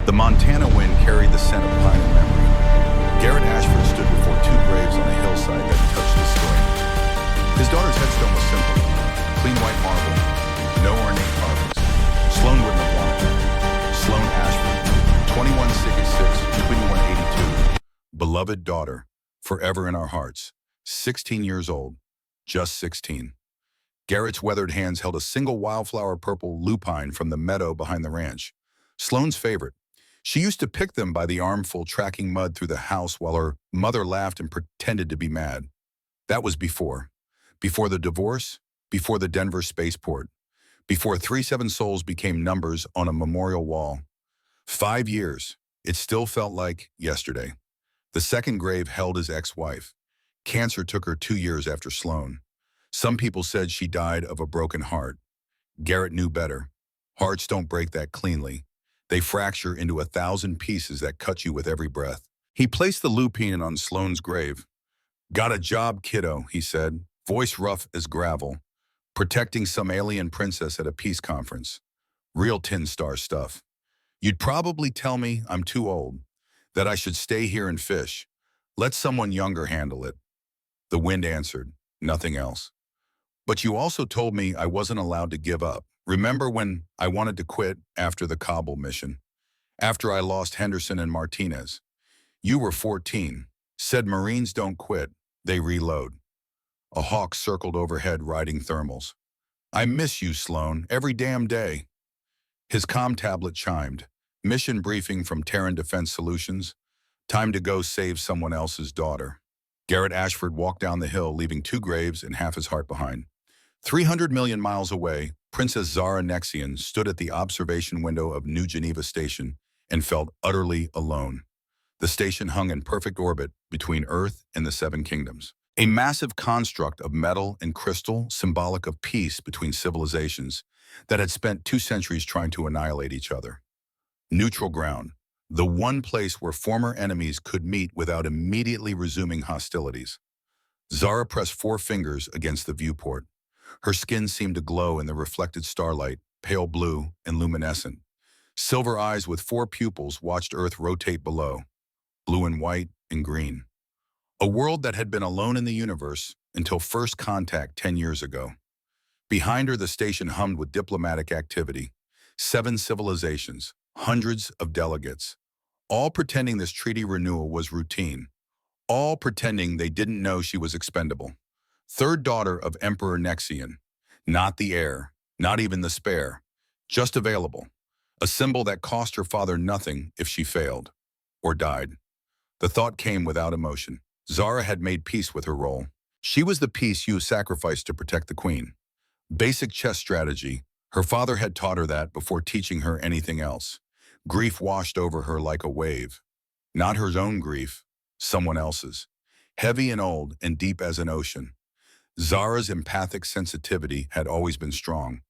The Montana wind carried the scent of pine and memory. Garrett Ashford stood before two graves on a hillside that touched his soil. His daughter's headstone was simple, clean white marble, no ornate carvings. Sloan wouldn't have wanted it. Sloan Ashford, 2166-2182. Beloved daughter, forever in our hearts. 16 years old, just 16. Garrett's weathered hands held a single wildflower purple lupine from the meadow behind the ranch. Sloan's favorite. She used to pick them by the armful, tracking mud through the house while her mother laughed and pretended to be mad. That was before. Before the divorce, before the Denver spaceport, before 37 souls became numbers on a memorial wall. 5 years. It still felt like yesterday. The second grave held his ex-wife. Cancer took her 2 years after Sloan. Some people said she died of a broken heart. Garrett knew better. Hearts don't break that cleanly. They fracture into 1,000 pieces that cut you with every breath. He placed the lupine on Sloan's grave. "Got a job, kiddo," he said, voice rough as gravel, protecting some alien princess at a peace conference. Real tin star stuff. "You'd probably tell me I'm too old, that I should stay here and fish. Let someone younger handle it." The wind answered, nothing else. "But you also told me I wasn't allowed to give up. Remember when I wanted to quit after the Kabul mission? After I lost Henderson and Martinez? You were 14, said Marines don't quit, they reload." A hawk circled overhead riding thermals. "I miss you, Sloan, every damn day." His comm tablet chimed. Mission briefing from Terran Defense Solutions. Time to go save someone else's daughter. Garrett Ashford walked down the hill, leaving 2 graves and half his heart behind. 300 million miles away, Princess Zara Nexian stood at the observation window of New Geneva Station and felt utterly alone. The station hung in perfect orbit between Earth and the Seven Kingdoms. A massive construct of metal and crystal, symbolic of peace between civilizations that had spent 2 centuries trying to annihilate each other. Neutral ground, the one place where former enemies could meet without immediately resuming hostilities. Zara pressed 4 fingers against the viewport. Her skin seemed to glow in the reflected starlight, pale blue and luminescent. Silver eyes with 4 pupils watched Earth rotate below, blue and white and green. A world that had been alone in the universe until first contact 10 years ago. Behind her, the station hummed with diplomatic activity. 7 civilizations, hundreds of delegates, all pretending this treaty renewal was routine, all pretending they didn't know she was expendable. Third daughter of Emperor Nexian, not the heir, not even the spare, just available, a symbol that cost her father nothing if she failed or died. The thought came without emotion. Zara had made peace with her role. She was the piece you sacrificed to protect the queen. Basic chess strategy. Her father had taught her that before teaching her anything else. Grief washed over her like a wave. Not her own grief, someone else's. Heavy and old and deep as an ocean. Zara's empathic sensitivity had always been strong,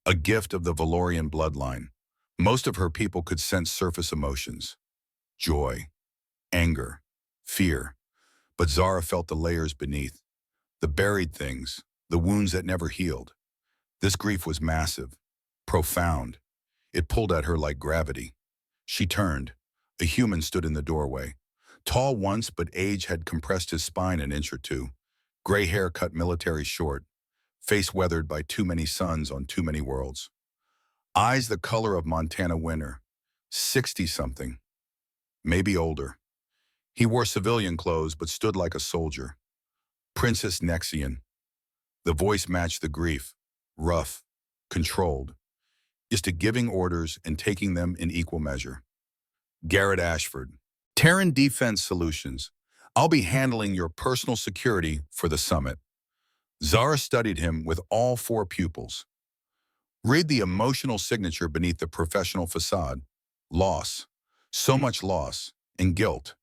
a gift of the Valorian bloodline. Most of her people could sense surface emotions. Joy, anger, fear. But Zara felt the layers beneath. The buried things, the wounds that never healed. This grief was massive, profound. It pulled at her like gravity. She turned. A human stood in the doorway. Tall once, but age had compressed his spine an inch or 2. Gray hair cut military short. Face weathered by too many suns on too many worlds. Eyes the color of Montana winter. 60-something. Maybe older. He wore civilian clothes but stood like a soldier. Princess Nexian. The voice matched the grief. Rough. Controlled. Used to giving orders and taking them in equal measure. Garrett Ashford. Terran Defense Solutions. I'll be handling your personal security for the summit. Zara studied him with all 4 pupils. Read the emotional signature beneath the professional facade. Loss. So much loss and guilt.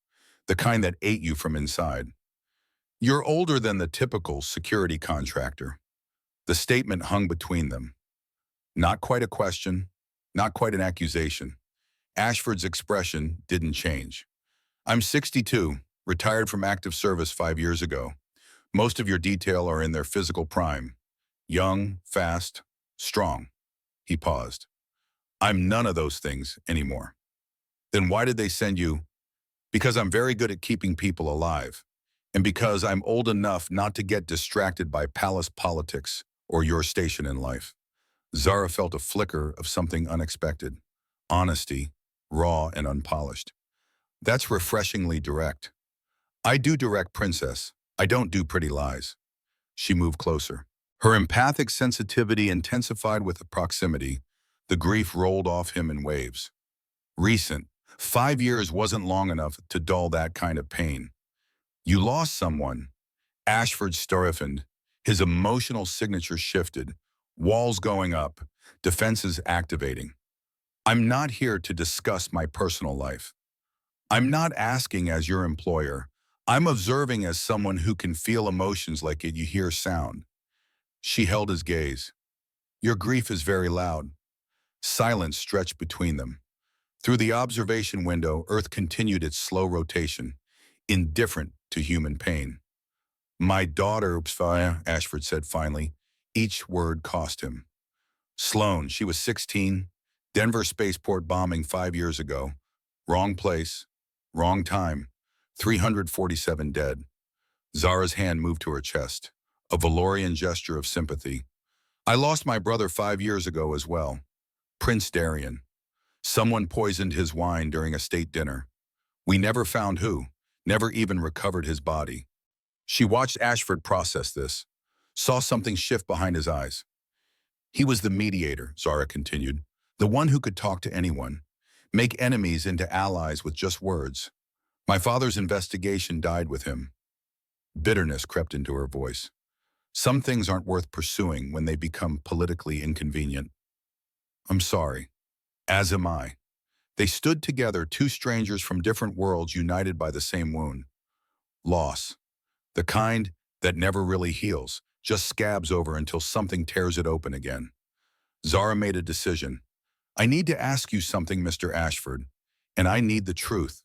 The kind that ate you from inside. You're older than the typical security contractor. The statement hung between them. Not quite a question, not quite an accusation. Ashford's expression didn't change. "I'm 62, retired from active service 5 years ago. Most of your detail are in their physical prime. Young, fast, strong." He paused. "I'm none of those things anymore." Then why did they send you? Because I'm very good at keeping people alive. And because I'm old enough not to get distracted by palace politics or your station in life. Zara felt a flicker of something unexpected. Honesty, raw and unpolished. That's refreshingly direct. I do direct, princess. I don't do pretty lies. She moved closer. Her empathic sensitivity intensified with the proximity. The grief rolled off him in waves. Recent. 5 years wasn't long enough to dull that kind of pain. You lost someone. Ashford stiffened. His emotional signature shifted. Walls going up. Defenses activating. I'm not here to discuss my personal life. I'm not asking as your employer. I'm observing as someone who can feel emotions like you hear sound. She held his gaze. Your grief is very loud. Silence stretched between them. Through the observation window, Earth continued its slow rotation, indifferent to human pain. My daughter, Ashford said finally. Each word cost him. Sloan, she was 16, Denver spaceport bombing 5 years ago. Wrong place, wrong time, 347 dead. Zara's hand moved to her chest, a Valorian gesture of sympathy. I lost my brother 5 years ago as well. Prince Darian. Someone poisoned his wine during a state dinner. We never found who, never even recovered his body. She watched Ashford process this, saw something shift behind his eyes. He was the mediator, Zara continued, the one who could talk to anyone, make enemies into allies with just words. My father's investigation died with him. Bitterness crept into her voice. Some things aren't worth pursuing when they become politically inconvenient. I'm sorry. As am I. They stood together, two strangers from different worlds united by the same wound. Loss. The kind that never really heals, just scabs over until something tears it open again. Zara made a decision. I need to ask you something, Mr. Ashford, and I need the truth.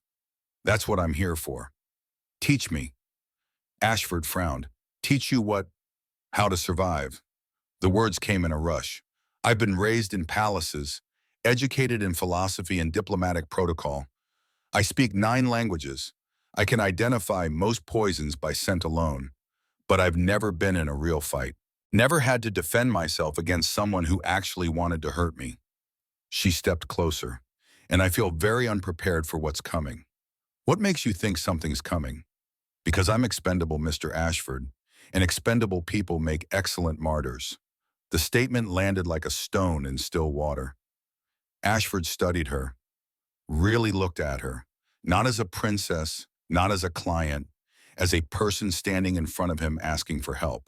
That's what I'm here for. Teach me. Ashford frowned. Teach you what? How to survive. The words came in a rush. I've been raised in palaces, educated in philosophy and diplomatic protocol. I speak 9 languages. I can identify most poisons by scent alone. But I've never been in a real fight. Never had to defend myself against someone who actually wanted to hurt me. She stepped closer, and I feel very unprepared for what's coming. What makes you think something's coming? Because I'm expendable, Mr. Ashford, and expendable people make excellent martyrs. The statement landed like a stone in still water. Ashford studied her, really looked at her, not as a princess, not as a client, as a person standing in front of him asking for help.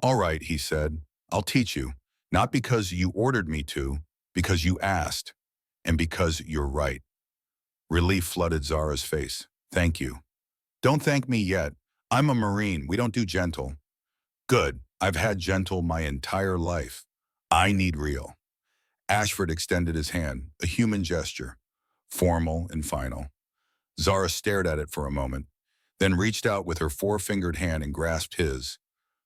All right, he said, I'll teach you, not because you ordered me to, because you asked, and because you're right. Relief flooded Zara's face. Thank you. Don't thank me yet. I'm a Marine. We don't do gentle. Good. I've had gentle my entire life. I need real. Ashford extended his hand, a human gesture, formal and final. Zara stared at it for a moment, then reached out with her 4-fingered hand and grasped his.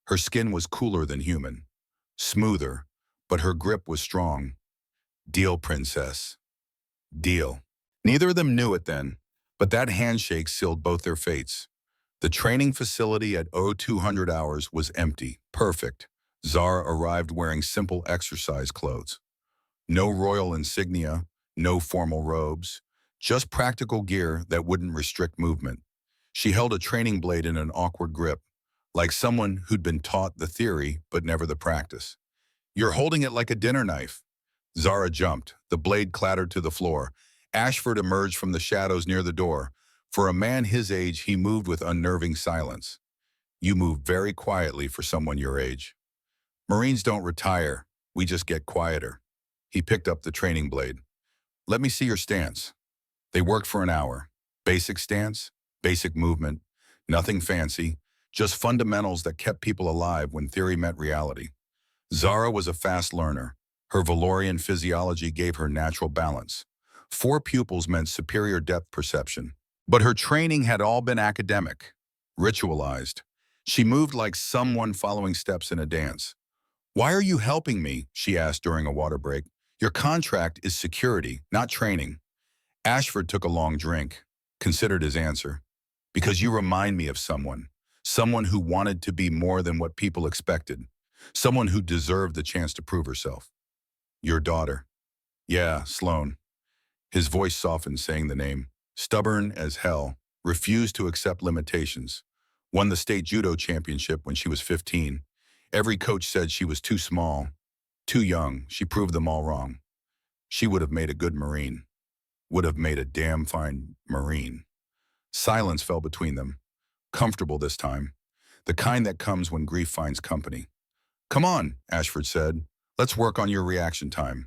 Her skin was cooler than human, smoother, but her grip was strong. Deal, princess. Deal. Neither of them knew it then, but that handshake sealed both their fates. The training facility at 0200 hours was empty, perfect. Zara arrived wearing simple exercise clothes. No royal insignia, no formal robes, just practical gear that wouldn't restrict movement. She held a training blade in an awkward grip, like someone who'd been taught the theory but never the practice. You're holding it like a dinner knife. Zara jumped. The blade clattered to the floor. Ashford emerged from the shadows near the door. For a man his age, he moved with unnerving silence. You move very quietly for someone your age. Marines don't retire. We just get quieter. He picked up the training blade. Let me see your stance. They worked for an hour. Basic stance, basic movement, nothing fancy, just fundamentals that kept people alive when theory met reality. Zara was a fast learner. Her Valorian physiology gave her natural balance. 4 pupils meant superior depth perception. But her training had all been academic, ritualized. She moved like someone following steps in a dance. Why are you helping me? She asked during a water break. Your contract is security, not training. Ashford took a long drink, considered his answer. Because you remind me of someone who wanted to be more than what people expected, someone who deserved the chance to prove herself. Your daughter. Yeah, Sloane. His voice softened saying the name. Stubborn as hell, refused to accept limitations. Won the state judo championship when she was 15. Every coach said she was too small, too young. She proved them all wrong. She would have made a good Marine. Would have made a damn fine Marine. Silence fell between them. Comfortable this time. The kind that comes when grief finds company. Come on, Ashford said. Let's work on your reaction time.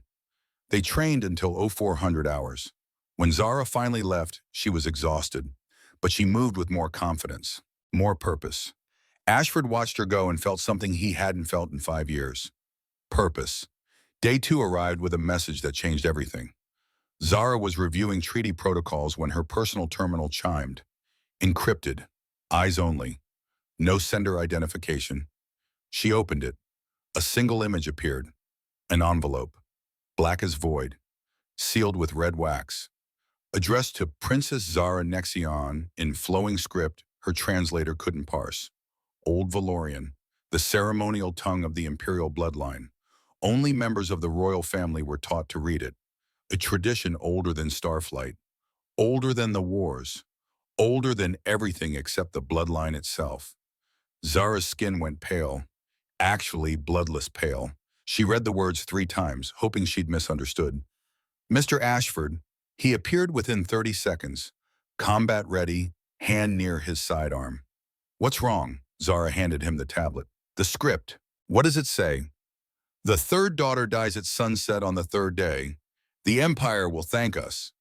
They trained until 0400 hours. When Zara finally left, she was exhausted, but she moved with more confidence, more purpose. Ashford watched her go and felt something he hadn't felt in 5 years. Purpose. Day 2 arrived with a message that changed everything. Zara was reviewing treaty protocols when her personal terminal chimed. Encrypted. Eyes only. No sender identification. She opened it. A single image appeared. An envelope. Black as void. Sealed with red wax. Addressed to Princess Zara Nexion in flowing script her translator couldn't parse. Old Valorian. The ceremonial tongue of the imperial bloodline. Only members of the royal family were taught to read it. A tradition older than Starflight. Older than the wars. Older than everything except the bloodline itself. Zara's skin went pale. Actually bloodless pale. She read the words 3 times, hoping she'd misunderstood. Mr. Ashford, he appeared within 30 seconds. Combat ready, hand near his sidearm. What's wrong? Zara handed him the tablet. The script. What does it say? The third daughter dies at sunset on the 3rd day. The Empire will thank us.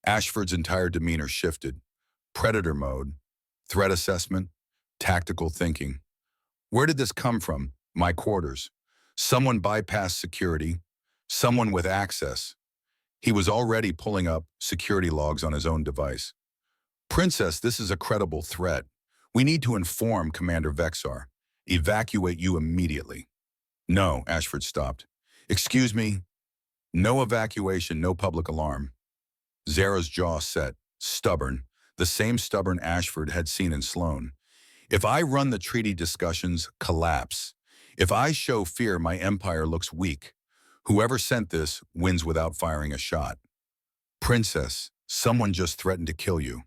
Ashford's entire demeanor shifted. Predator mode. Threat assessment. Tactical thinking. Where did this come from? My quarters. Someone bypassed security. Someone with access. He was already pulling up security logs on his own device. Princess, this is a credible threat. We need to inform Commander Vexar. Evacuate you immediately. No, Ashford stopped. Excuse me. No evacuation, no public alarm. Zara's jaw set, stubborn, the same stubborn Ashford had seen in Sloane. If I run the treaty discussions, collapse. If I show fear, my empire looks weak. Whoever sent this wins without firing a shot. Princess, someone just threatened to kill you.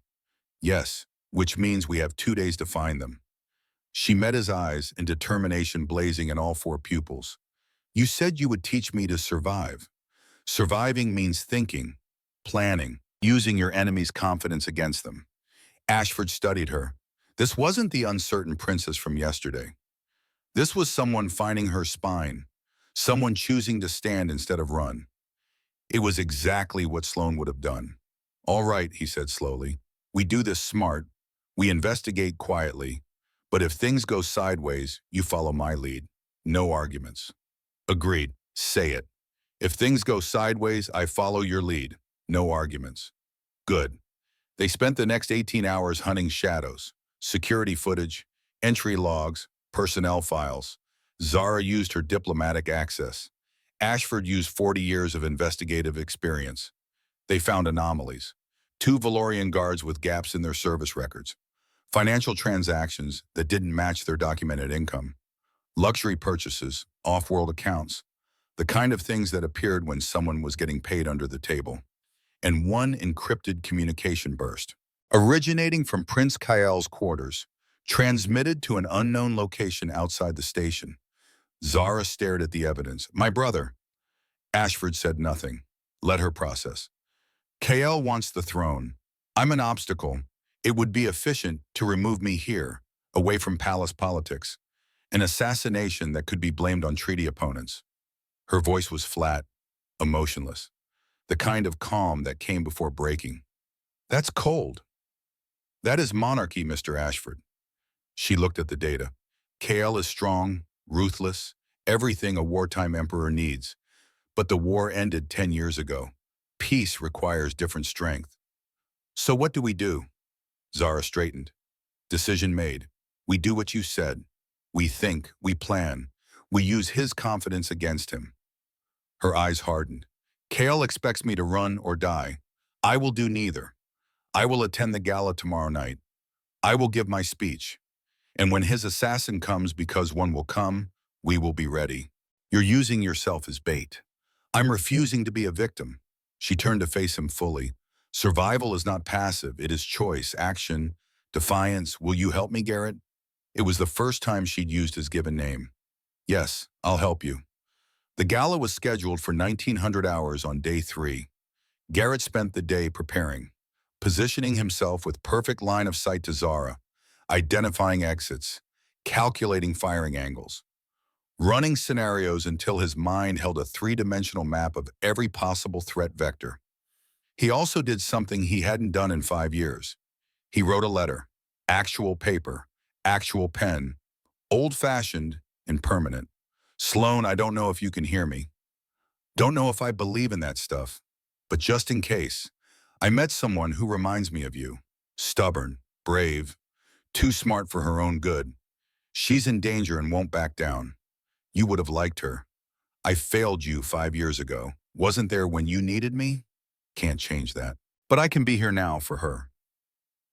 Yes, which means we have 2 days to find them. She met his eyes and determination blazing in all 4 pupils. You said you would teach me to survive. Surviving means thinking, planning, using your enemy's confidence against them. Ashford studied her. This wasn't the uncertain princess from yesterday. This was someone finding her spine, someone choosing to stand instead of run. It was exactly what Sloane would have done. All right, he said slowly. We do this smart. We investigate quietly. But if things go sideways, you follow my lead. No arguments. Agreed. Say it. If things go sideways, I follow your lead. No arguments. Good. They spent the next 18 hours hunting shadows, security footage, entry logs, personnel files. Zara used her diplomatic access. Ashford used 40 years of investigative experience. They found anomalies. 2 Valorian guards with gaps in their service records. Financial transactions that didn't match their documented income. Luxury purchases, off-world accounts. The kind of things that appeared when someone was getting paid under the table. And 1 encrypted communication burst. Originating from Prince Kael's quarters. Transmitted to an unknown location outside the station. Zara stared at the evidence. My brother. Ashford said nothing. Let her process. Kael wants the throne. I'm an obstacle. It would be efficient to remove me here, away from palace politics. An assassination that could be blamed on treaty opponents. Her voice was flat, emotionless. The kind of calm that came before breaking. That's cold. That is monarchy, Mr. Ashford. She looked at the data. Kael is strong, ruthless, everything a wartime emperor needs. But the war ended 10 years ago. Peace requires different strength. So what do we do? Zara straightened. Decision made. We do what you said. We think, we plan. We use his confidence against him. Her eyes hardened. Kael expects me to run or die. I will do neither. I will attend the gala tomorrow night. I will give my speech. And when his assassin comes, because one will come, we will be ready. You're using yourself as bait. I'm refusing to be a victim. She turned to face him fully. Survival is not passive. It is choice, action, defiance. Will you help me, Garrett? It was the first time she'd used his given name. Yes, I'll help you. The gala was scheduled for 1900 hours on day 3. Garrett spent the day preparing, positioning himself with perfect line of sight to Zara, identifying exits, calculating firing angles, running scenarios until his mind held a 3-dimensional map of every possible threat vector. He also did something he hadn't done in 5 years. He wrote a letter, actual paper, actual pen, old-fashioned and permanent. Sloan, I don't know if you can hear me. Don't know if I believe in that stuff, but just in case, I met someone who reminds me of you. Stubborn, brave, too smart for her own good. She's in danger and won't back down. You would have liked her. I failed you 5 years ago. Wasn't there when you needed me? Can't change that. But I can be here now for her.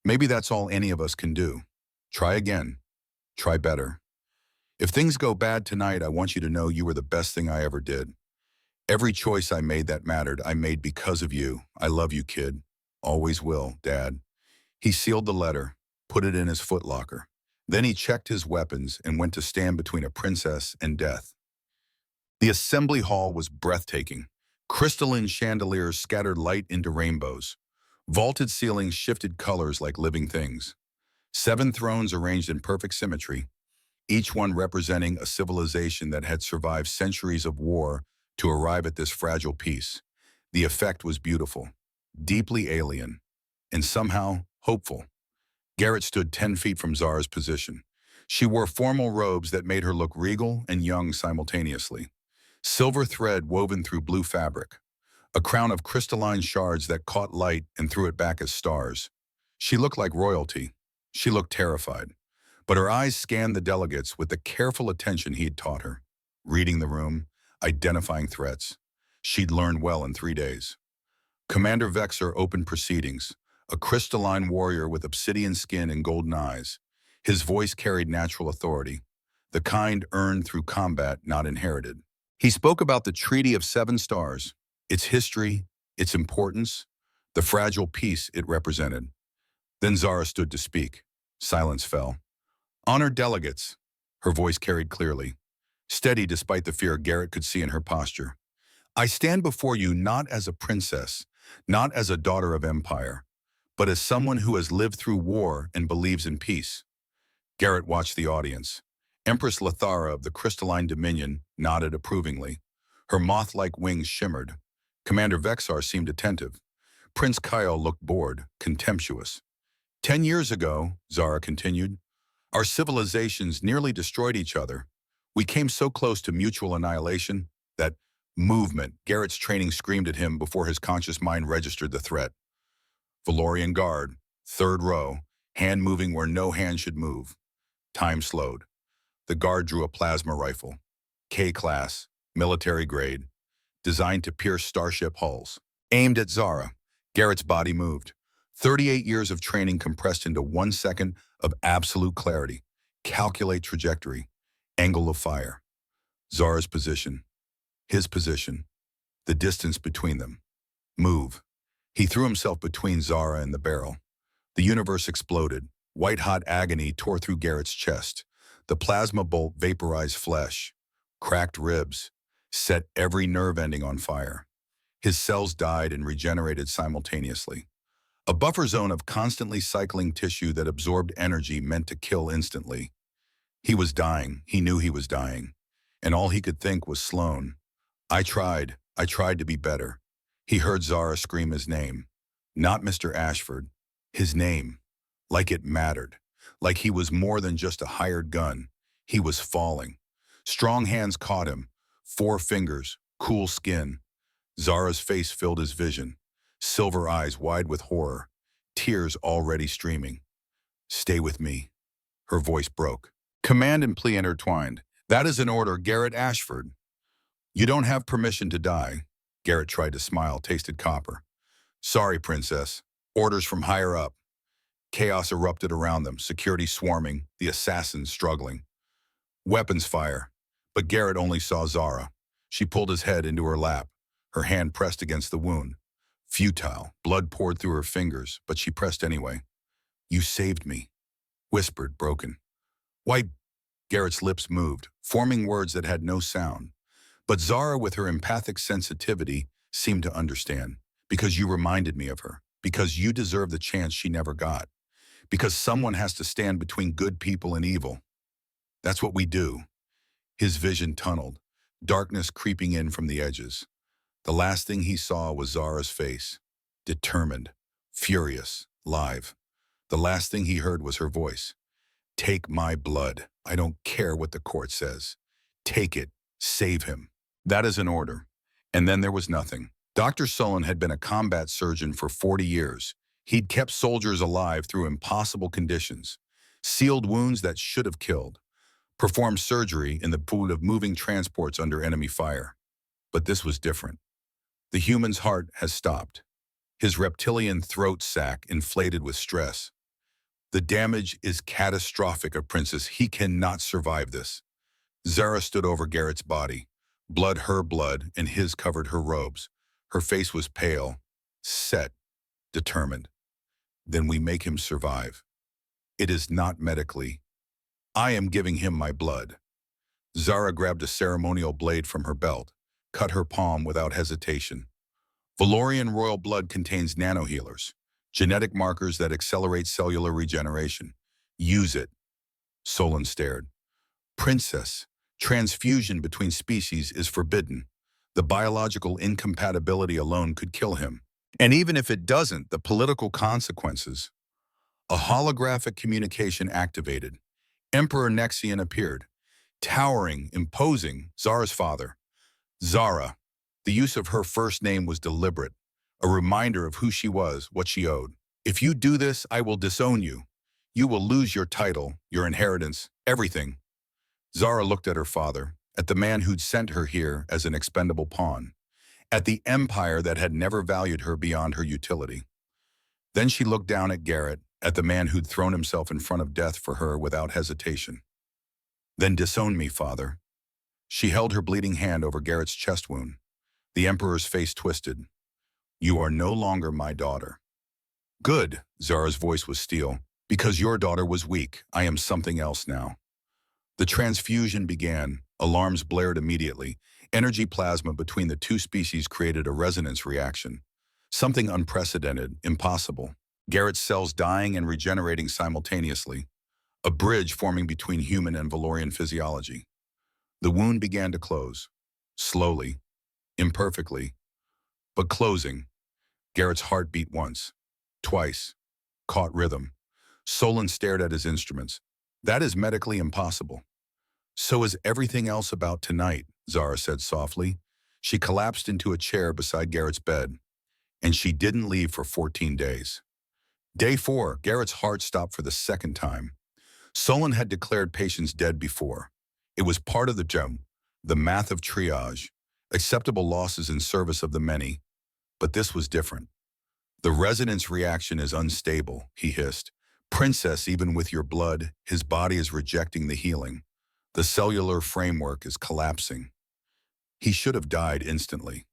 Maybe that's all any of us can do. Try again. Try better. If things go bad tonight, I want you to know you were the best thing I ever did. Every choice I made that mattered, I made because of you. I love you, kid. Always will, Dad. He sealed the letter, put it in his footlocker. Then he checked his weapons and went to stand between a princess and death. The assembly hall was breathtaking. Crystalline chandeliers scattered light into rainbows. Vaulted ceilings shifted colors like living things. 7 thrones arranged in perfect symmetry, each one representing a civilization that had survived centuries of war to arrive at this fragile peace. The effect was beautiful, deeply alien, and somehow hopeful. Garrett stood 10 feet from Zara's position. She wore formal robes that made her look regal and young simultaneously. Silver thread woven through blue fabric, a crown of crystalline shards that caught light and threw it back as stars. She looked like royalty. She looked terrified, but her eyes scanned the delegates with the careful attention he had taught her, reading the room, identifying threats. She'd learned well in 3 days. Commander Vexer opened proceedings, a crystalline warrior with obsidian skin and golden eyes. His voice carried natural authority, the kind earned through combat, not inherited. He spoke about the Treaty of 7 Stars, its history, its importance, the fragile peace it represented. Then Zara stood to speak. Silence fell. Honored delegates, her voice carried clearly, steady despite the fear Garrett could see in her posture. I stand before you not as a princess, not as a daughter of empire, but as someone who has lived through war and believes in peace. Garrett watched the audience. Empress Lathara of the Crystalline Dominion nodded approvingly. Her moth-like wings shimmered. Commander Vexar seemed attentive. Prince Kyle looked bored, contemptuous. 10 years ago, Zara continued, our civilizations nearly destroyed each other. We came so close to mutual annihilation that movement, Garrett's training screamed at him before his conscious mind registered the threat. Valorian Guard, 3rd row, hand moving where no hand should move. Time slowed. The guard drew a plasma rifle, K-class, military grade, designed to pierce starship hulls. Aimed at Zara, Garrett's body moved. 38 years of training compressed into 1 second of absolute clarity. Calculate trajectory, angle of fire. Zara's position, his position, the distance between them. Move. He threw himself between Zara and the barrel. The universe exploded. White-hot agony tore through Garrett's chest. The plasma bolt vaporized flesh, cracked ribs, set every nerve ending on fire. His cells died and regenerated simultaneously. A buffer zone of constantly cycling tissue that absorbed energy meant to kill instantly. He was dying. He knew he was dying. And all he could think was Sloan. I tried to be better. He heard Zara scream his name. Not Mr. Ashford. His name. Like it mattered. Like he was more than just a hired gun. He was falling. Strong hands caught him. 4 fingers, cool skin. Zara's face filled his vision. Silver eyes wide with horror. Tears already streaming. Stay with me. Her voice broke. Command and plea intertwined. That is an order, Garrett Ashford. You don't have permission to die. Garrett tried to smile, tasted copper. Sorry, Princess. Orders from higher up. Chaos erupted around them, security swarming, the assassins struggling. Weapons fire. But Garrett only saw Zara. She pulled his head into her lap, her hand pressed against the wound. Futile, blood poured through her fingers, but she pressed anyway. You saved me, whispered, broken. Why? Garrett's lips moved, forming words that had no sound. But Zara, with her empathic sensitivity, seemed to understand. Because you reminded me of her. Because you deserve the chance she never got. Because someone has to stand between good people and evil. That's what we do. His vision tunneled, darkness creeping in from the edges. The last thing he saw was Zara's face. Determined, furious, live. The last thing he heard was her voice. Take my blood. I don't care what the court says. Take it. Save him. That is an order. And then there was nothing. Dr. Sullen had been a combat surgeon for 40 years. He'd kept soldiers alive through impossible conditions, sealed wounds that should have killed, performed surgery in the pool of moving transports under enemy fire. But this was different. The human's heart has stopped. His reptilian throat sac inflated with stress. The damage is catastrophic, a princess. He cannot survive this. Zara stood over Garrett's body. Blood, her blood, and his covered her robes. Her face was pale, set, determined. Then we make him survive. It is not medically. I am giving him my blood. Zara grabbed a ceremonial blade from her belt, cut her palm without hesitation. Valorian royal blood contains nanohealers, genetic markers that accelerate cellular regeneration. Use it. Solon stared. Princess, transfusion between species is forbidden. The biological incompatibility alone could kill him. And even if it doesn't, the political consequences. A holographic communication activated. Emperor Nexian appeared, towering, imposing, Zara's father. Zara. The use of her first name was deliberate, a reminder of who she was, what she owed. If you do this, I will disown you. You will lose your title, your inheritance, everything. Zara looked at her father, at the man who'd sent her here as an expendable pawn, at the empire that had never valued her beyond her utility. Then she looked down at Garrett, at the man who'd thrown himself in front of death for her without hesitation. Then disown me, father. She held her bleeding hand over Garrett's chest wound. The Emperor's face twisted. You are no longer my daughter. Good, Zara's voice was steel. Because your daughter was weak, I am something else now. The transfusion began. Alarms blared immediately. Energy plasma between the two species created a resonance reaction. Something unprecedented, impossible. Garrett's cells dying and regenerating simultaneously. A bridge forming between human and Valorian physiology. The wound began to close. Slowly. Imperfectly. But closing. Garrett's heart beat once. Twice. Caught rhythm. Solon stared at his instruments. That is medically impossible. So is everything else about tonight, Zara said softly. She collapsed into a chair beside Garrett's bed. And she didn't leave for 14 days. Day 4, Garrett's heart stopped for the second time. Solon had declared patients dead before. It was part of the job, the math of triage, acceptable losses in service of the many. But this was different. The resonance reaction is unstable, he hissed. Princess, even with your blood, his body is rejecting the healing. The cellular framework is collapsing. He should have died instantly.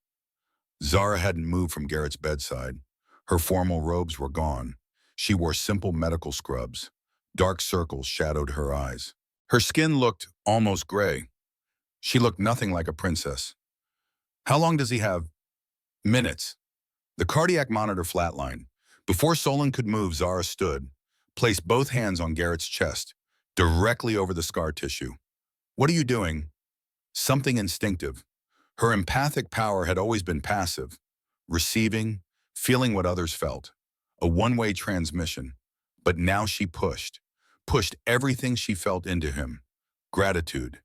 Zara hadn't moved from Garrett's bedside. Her formal robes were gone. She wore simple medical scrubs. Dark circles shadowed her eyes. Her skin looked almost gray. She looked nothing like a princess. How long does he have? Minutes. The cardiac monitor flatlined. Before Solon could move, Zara stood, placed both hands on Garrett's chest, directly over the scar tissue. What are you doing? Something instinctive. Her empathic power had always been passive, receiving, feeling what others felt. A one-way transmission. But now she pushed everything she felt into him. Gratitude,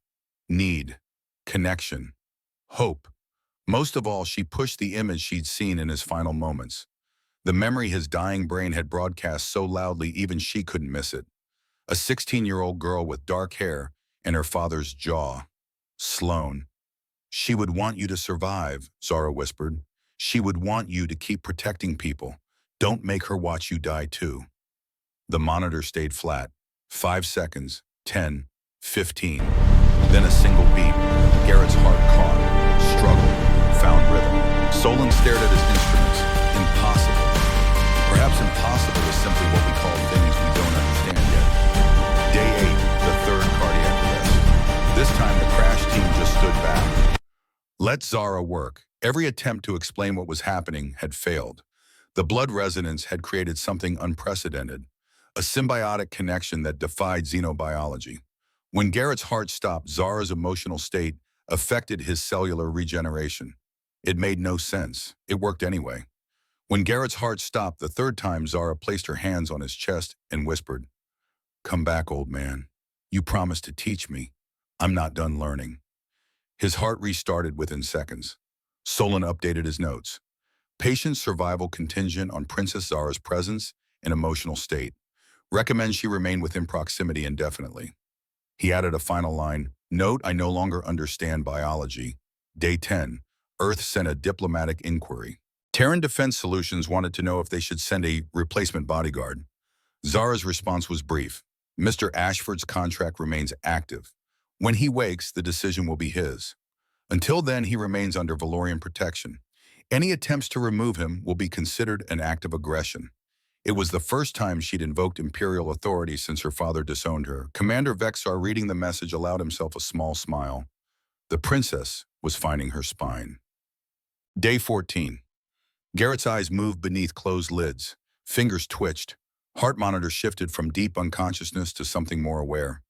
need, connection, hope. Most of all, she pushed the image she'd seen in his final moments. The memory his dying brain had broadcast so loudly even she couldn't miss it. A 16-year-old girl with dark hair and her father's jaw. Sloane. She would want you to survive, Zara whispered. She would want you to keep protecting people. Don't make her watch you die too. The monitor stayed flat. 5 seconds, 10, 15. Then a single beat. Garrett's heart caught, struggled, found rhythm. Solon stared at his instruments. Impossible. Perhaps impossible is simply what we call things we don't understand yet. Day 8, the third cardiac arrest. This time the crash team just stood back. Let Zara work. Every attempt to explain what was happening had failed. The blood resonance had created something unprecedented, a symbiotic connection that defied xenobiology. When Garrett's heart stopped, Zara's emotional state affected his cellular regeneration. It made no sense. It worked anyway. When Garrett's heart stopped the third time, Zara placed her hands on his chest and whispered, "Come back, old man. You promised to teach me. I'm not done learning." His heart restarted within seconds. Solon updated his notes. Patient survival contingent on Princess Zara's presence and emotional state. Recommends she remain within proximity indefinitely. He added a final line, "Note, I no longer understand biology." Day 10, Earth sent a diplomatic inquiry. Terran Defense Solutions wanted to know if they should send a replacement bodyguard. Zara's response was brief. Mr. Ashford's contract remains active. When he wakes, the decision will be his. Until then, he remains under Valorian protection. Any attempts to remove him will be considered an act of aggression. It was the first time she'd invoked Imperial authority since her father disowned her. Commander Vexar, reading the message, allowed himself a small smile. The princess was finding her spine. Day 14. Garrett's eyes moved beneath closed lids. Fingers twitched. Heart monitor shifted from deep unconsciousness to something more aware.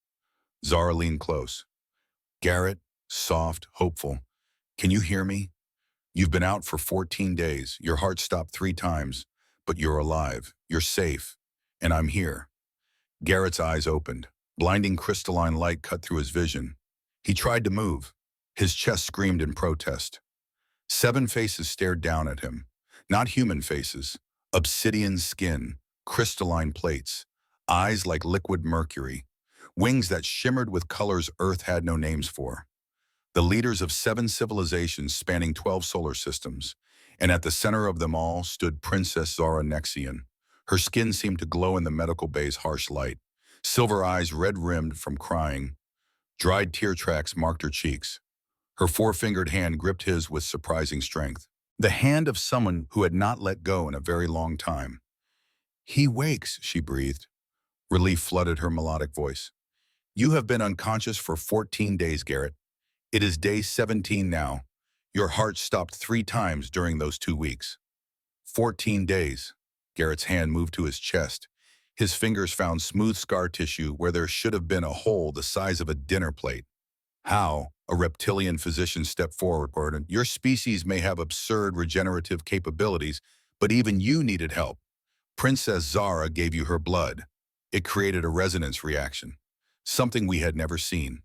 Zara leaned close. "Garrett, soft, hopeful. Can you hear me? You've been out for 14 days. Your heart stopped 3 times, but you're alive. You're safe. And I'm here." Garrett's eyes opened. Blinding crystalline light cut through his vision. He tried to move. His chest screamed in protest. 7 faces stared down at him. Not human faces. Obsidian skin, crystalline plates, eyes like liquid mercury, wings that shimmered with colors Earth had no names for. The leaders of 7 civilizations spanning 12 solar systems, and at the center of them all stood Princess Zara Nexian. Her skin seemed to glow in the medical bay's harsh light. Silver eyes red-rimmed from crying. Dried tear tracks marked her cheeks. Her 4-fingered hand gripped his with surprising strength. The hand of someone who had not let go in a very long time. "He wakes," she breathed. Relief flooded her melodic voice. "You have been unconscious for 14 days, Garrett. It is day 17 now. Your heart stopped 3 times during those 2 weeks." 14 days. Garrett's hand moved to his chest. His fingers found smooth scar tissue where there should have been a hole the size of a dinner plate. "How?" A reptilian physician stepped forward. "Your species may have absurd regenerative capabilities, but even you needed help. Princess Zara gave you her blood. It created a resonance reaction, something we had never seen."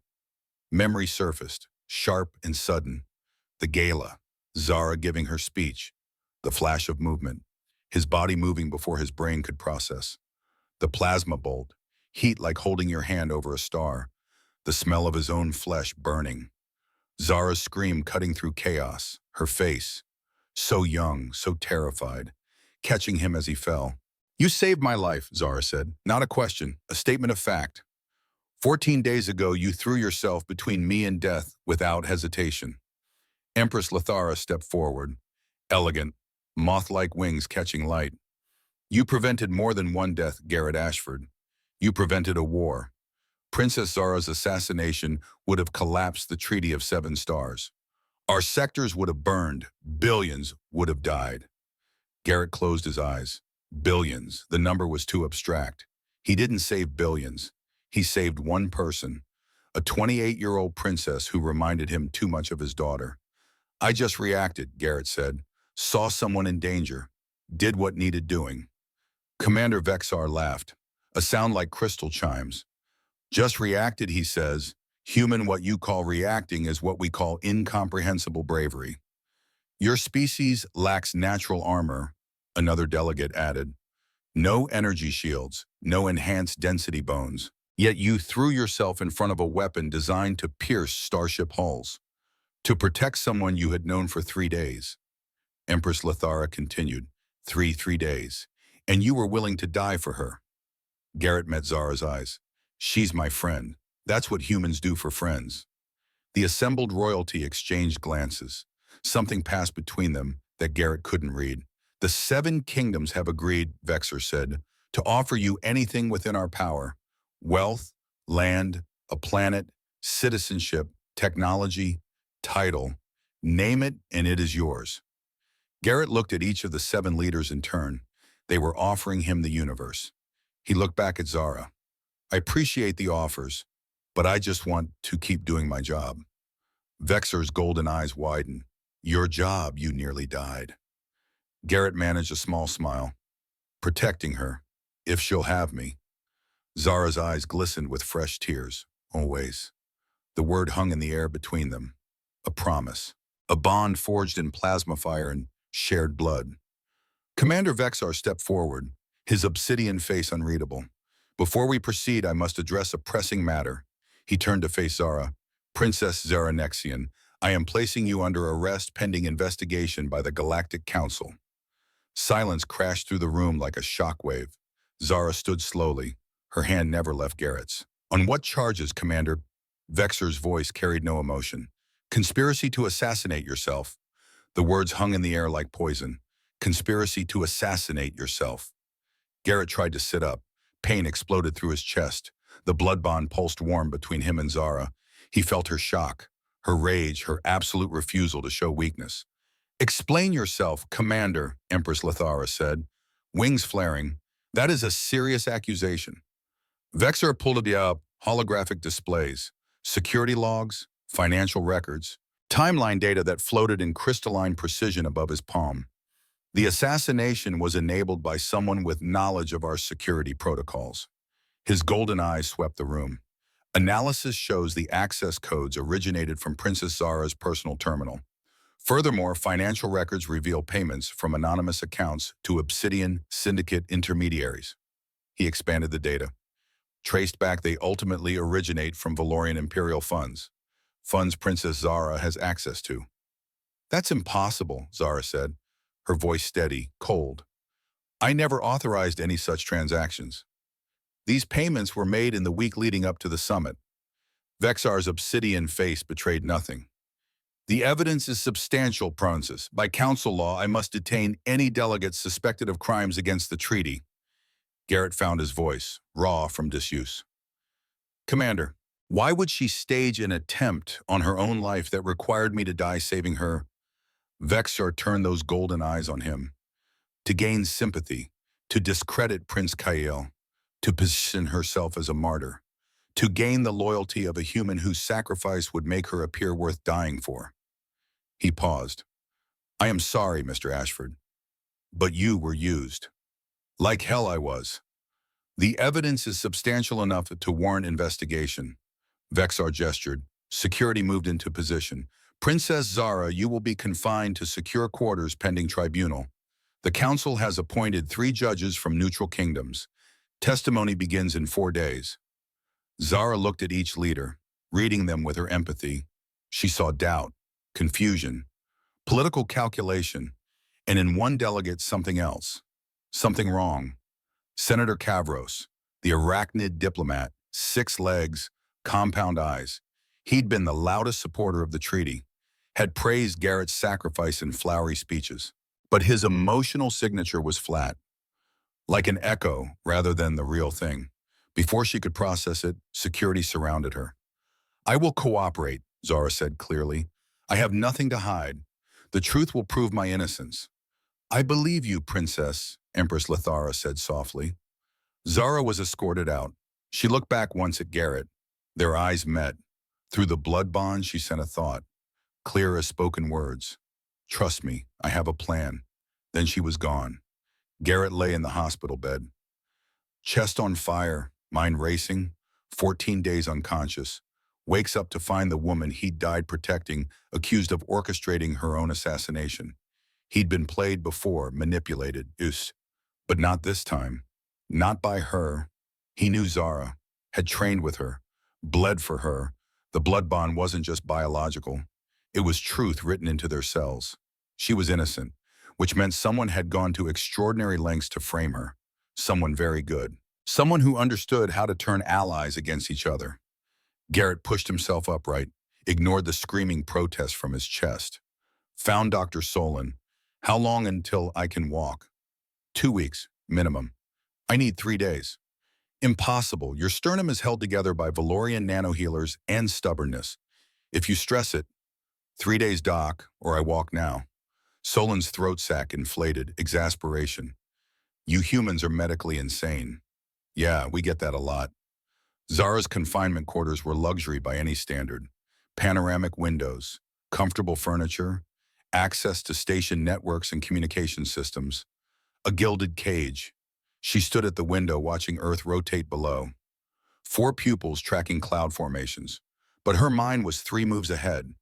Memory surfaced, sharp and sudden. The gala, Zara giving her speech, the flash of movement, his body moving before his brain could process. The plasma bolt, heat like holding your hand over a star, the smell of his own flesh burning. Zara's scream cutting through chaos, her face, so young, so terrified, catching him as he fell. "You saved my life," Zara said. "Not a question, a statement of fact. 14 days ago, you threw yourself between me and death without hesitation." Empress Lithara stepped forward, elegant, moth-like wings catching light. "You prevented more than one death, Garrett Ashford. You prevented a war. Princess Zara's assassination would have collapsed the Treaty of 7 Stars. Our sectors would have burned. Billions would have died." Garrett closed his eyes. Billions. The number was too abstract. He didn't save billions. He saved one person, a 28-year-old princess who reminded him too much of his daughter. "I just reacted," Garrett said. "Saw someone in danger. Did what needed doing." Commander Vexar laughed, a sound like crystal chimes. "Just reacted," he says. "Human, what you call reacting is what we call incomprehensible bravery." "Your species lacks natural armor," another delegate added. "No energy shields, no enhanced density bones. Yet you threw yourself in front of a weapon designed to pierce starship hulls, to protect someone you had known for 3 days. Empress Lithara continued. Three days. And you were willing to die for her. Garrett met Zara's eyes. She's my friend. That's what humans do for friends. The assembled royalty exchanged glances. Something passed between them that Garrett couldn't read. The 7 kingdoms have agreed, Vexor said, to offer you anything within our power. Wealth, land, a planet, citizenship, technology, title. Name it and it is yours. Garrett looked at each of the 7 leaders in turn. They were offering him the universe. He looked back at Zara. I appreciate the offers, but I just want to keep doing my job. Vexor's golden eyes widened. Your job, you nearly died. Garrett managed a small smile. Protecting her, if she'll have me. Zara's eyes glistened with fresh tears. Always. The word hung in the air between them. A promise. A bond forged in plasma fire and shared blood. Commander Vexor stepped forward, his obsidian face unreadable. Before we proceed, I must address a pressing matter. He turned to face Zara. Princess Zara Nexian, I am placing you under arrest pending investigation by the Galactic Council. Silence crashed through the room like a shockwave. Zara stood slowly. Her hand never left Garrett's. On what charges, Commander? Vexor's voice carried no emotion. Conspiracy to assassinate yourself. The words hung in the air like poison. Conspiracy to assassinate yourself. Garrett tried to sit up. Pain exploded through his chest. The blood bond pulsed warm between him and Zara. He felt her shock, her rage, her absolute refusal to show weakness. Explain yourself, Commander, Empress Lithara said, wings flaring. That is a serious accusation. Vexor pulled up holographic displays, security logs, financial records, timeline data that floated in crystalline precision above his palm. The assassination was enabled by someone with knowledge of our security protocols. His golden eyes swept the room. Analysis shows the access codes originated from Princess Zara's personal terminal. Furthermore, financial records reveal payments from anonymous accounts to Obsidian Syndicate intermediaries. He expanded the data. Traced back, they ultimately originate from Valorian Imperial funds. Funds Princess Zara has access to. That's impossible, Zara said, her voice steady, cold. I never authorized any such transactions. These payments were made in the week leading up to the summit. Vexor's obsidian face betrayed nothing. The evidence is substantial, Pronsis. By council law, I must detain any delegates suspected of crimes against the treaty. Garrett found his voice, raw from disuse. Commander, why would she stage an attempt on her own life that required me to die saving her? Vexor turned those golden eyes on him. To gain sympathy, to discredit Prince Kael, to position herself as a martyr, to gain the loyalty of a human whose sacrifice would make her appear worth dying for. He paused. I am sorry, Mr. Ashford, but you were used. Like hell I was. The evidence is substantial enough to warrant investigation. Vexor gestured. Security moved into position. Princess Zara, you will be confined to secure quarters pending tribunal. The council has appointed 3 judges from neutral kingdoms. Testimony begins in 4 days. Zara looked at each leader, reading them with her empathy. She saw doubt, confusion, political calculation, and in one delegate something else. Something wrong. Senator Kavros, the arachnid diplomat, 6 legs, compound eyes. He'd been the loudest supporter of the treaty, had praised Garrett's sacrifice in flowery speeches. But his emotional signature was flat, like an echo rather than the real thing. Before she could process it, security surrounded her. I will cooperate, Zara said clearly. I have nothing to hide. The truth will prove my innocence. I believe you, Princess, Empress Lithara said softly. Zara was escorted out. She looked back once at Garrett. Their eyes met. Through the blood bond, she sent a thought, clear as spoken words. Trust me, I have a plan. Then she was gone. Garrett lay in the hospital bed. Chest on fire, mind racing, 14 days unconscious. Wakes up to find the woman he'd died protecting, accused of orchestrating her own assassination. He'd been played before, manipulated, but not this time. Not by her. He knew Zara, had trained with her, bled for her. The blood bond wasn't just biological. It was truth written into their cells. She was innocent. which meant someone had gone to extraordinary lengths to frame her. Someone very good. Someone who understood how to turn allies against each other. Garrett pushed himself upright, ignored the screaming protest from his chest. Found Dr. Solon. How long until I can walk? 2 weeks, minimum. I need 3 days. Impossible. Your sternum is held together by Valorian nanohealers and stubbornness. If you stress it, 3 days, doc, or I walk now. Solon's throat sac inflated, exasperation. You humans are medically insane. Yeah, we get that a lot. Zara's confinement quarters were luxury by any standard. Panoramic windows, comfortable furniture, access to station networks and communication systems. A gilded cage. She stood at the window watching Earth rotate below. 4 pupils tracking cloud formations. But her mind was 3 moves ahead.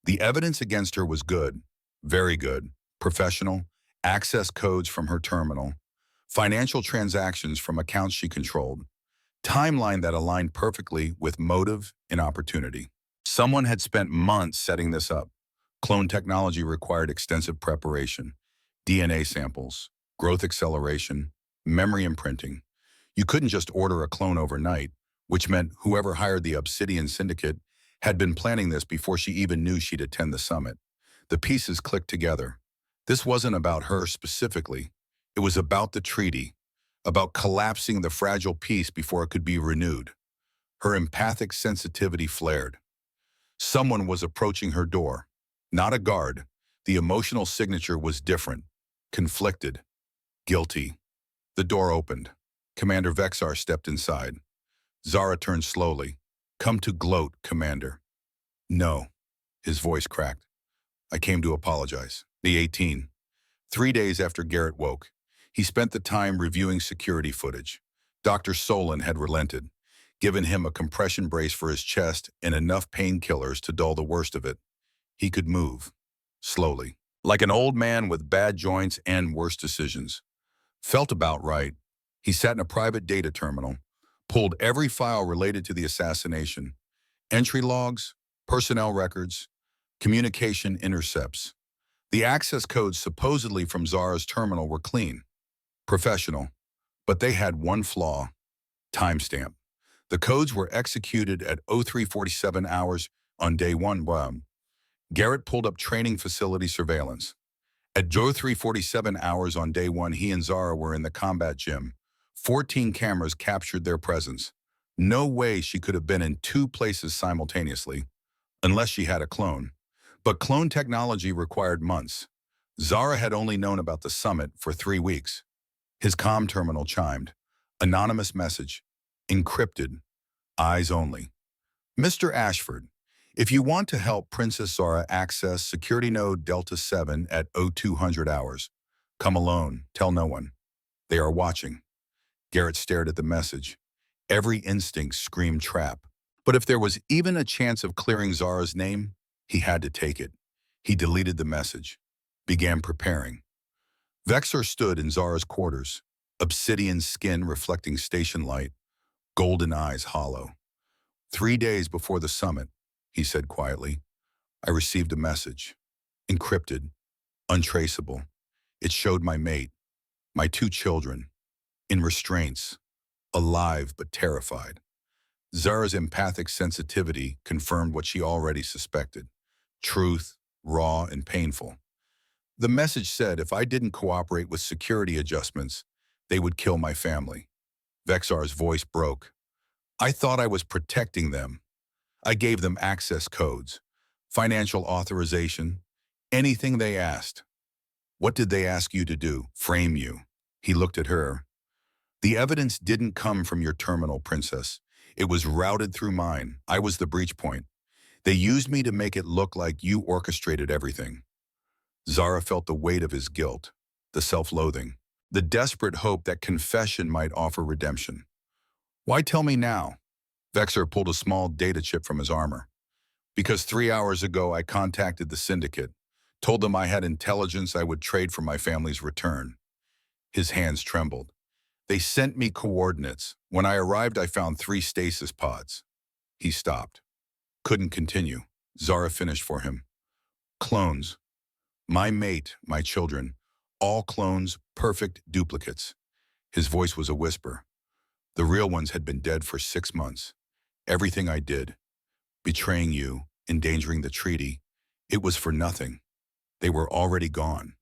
The evidence against her was good, very good, professional, access codes from her terminal, financial transactions from accounts she controlled, timeline that aligned perfectly with motive and opportunity. Someone had spent months setting this up. Clone technology required extensive preparation, DNA samples, growth acceleration, memory imprinting. You couldn't just order a clone overnight, which meant whoever hired the Obsidian Syndicate had been planning this before she even knew she'd attend the summit. The pieces clicked together. This wasn't about her specifically. It was about the treaty, about collapsing the fragile peace before it could be renewed. Her empathic sensitivity flared. Someone was approaching her door. Not a guard. The emotional signature was different, conflicted, guilty. The door opened. Commander Vexar stepped inside. Zara turned slowly. Come to gloat, Commander. No. His voice cracked. I came to apologize. The 18. 3 days after Garrett woke, he spent the time reviewing security footage. Dr. Solon had relented, given him a compression brace for his chest and enough painkillers to dull the worst of it. He could move, slowly, like an old man with bad joints and worse decisions. Felt about right. He sat in a private data terminal, pulled every file related to the assassination, entry logs, personnel records, communication intercepts. The access codes supposedly from Zara's terminal were clean, professional, but they had one flaw: timestamp. The codes were executed at 0347 hours on day 1. Garrett pulled up training facility surveillance. At 0347 hours on day 1, he and Zara were in the combat gym. 14 cameras captured their presence. No way she could have been in 2 places simultaneously, unless she had a clone. But clone technology required months. Zara had only known about the summit for 3 weeks. His comm terminal chimed. Anonymous message. Encrypted. Eyes only. Mr. Ashford, if you want to help Princess Zara access security node Delta 7 at 0200 hours, come alone, tell no one. They are watching. Garrett stared at the message. Every instinct screamed trap. But if there was even a chance of clearing Zara's name, he had to take it. He deleted the message. Began preparing. Vexar stood in Zara's quarters, obsidian skin reflecting station light, golden eyes hollow. 3 days before the summit, he said quietly, I received a message. Encrypted, untraceable. It showed my mate, my 2 children, in restraints, alive but terrified. Zara's empathic sensitivity confirmed what she already suspected. Truth, raw and painful. The message said if I didn't cooperate with security adjustments, they would kill my family. Vexar's voice broke. I thought I was protecting them. I gave them access codes, financial authorization, anything they asked. What did they ask you to do? Frame you. He looked at her. The evidence didn't come from your terminal, Princess. It was routed through mine. I was the breach point. They used me to make it look like you orchestrated everything. Zara felt the weight of his guilt, the self-loathing, the desperate hope that confession might offer redemption. Why tell me now? Vexar pulled a small data chip from his armor. Because 3 hours ago I contacted the syndicate, told them I had intelligence I would trade for my family's return. His hands trembled. They sent me coordinates. When I arrived, I found 3 stasis pods. He stopped. Couldn't continue. Zara finished for him. Clones. My mate, my children, All clones, perfect duplicates. His voice was a whisper. The real ones had been dead for 6 months. Everything I did, betraying you, endangering the treaty, it was for nothing. They were already gone.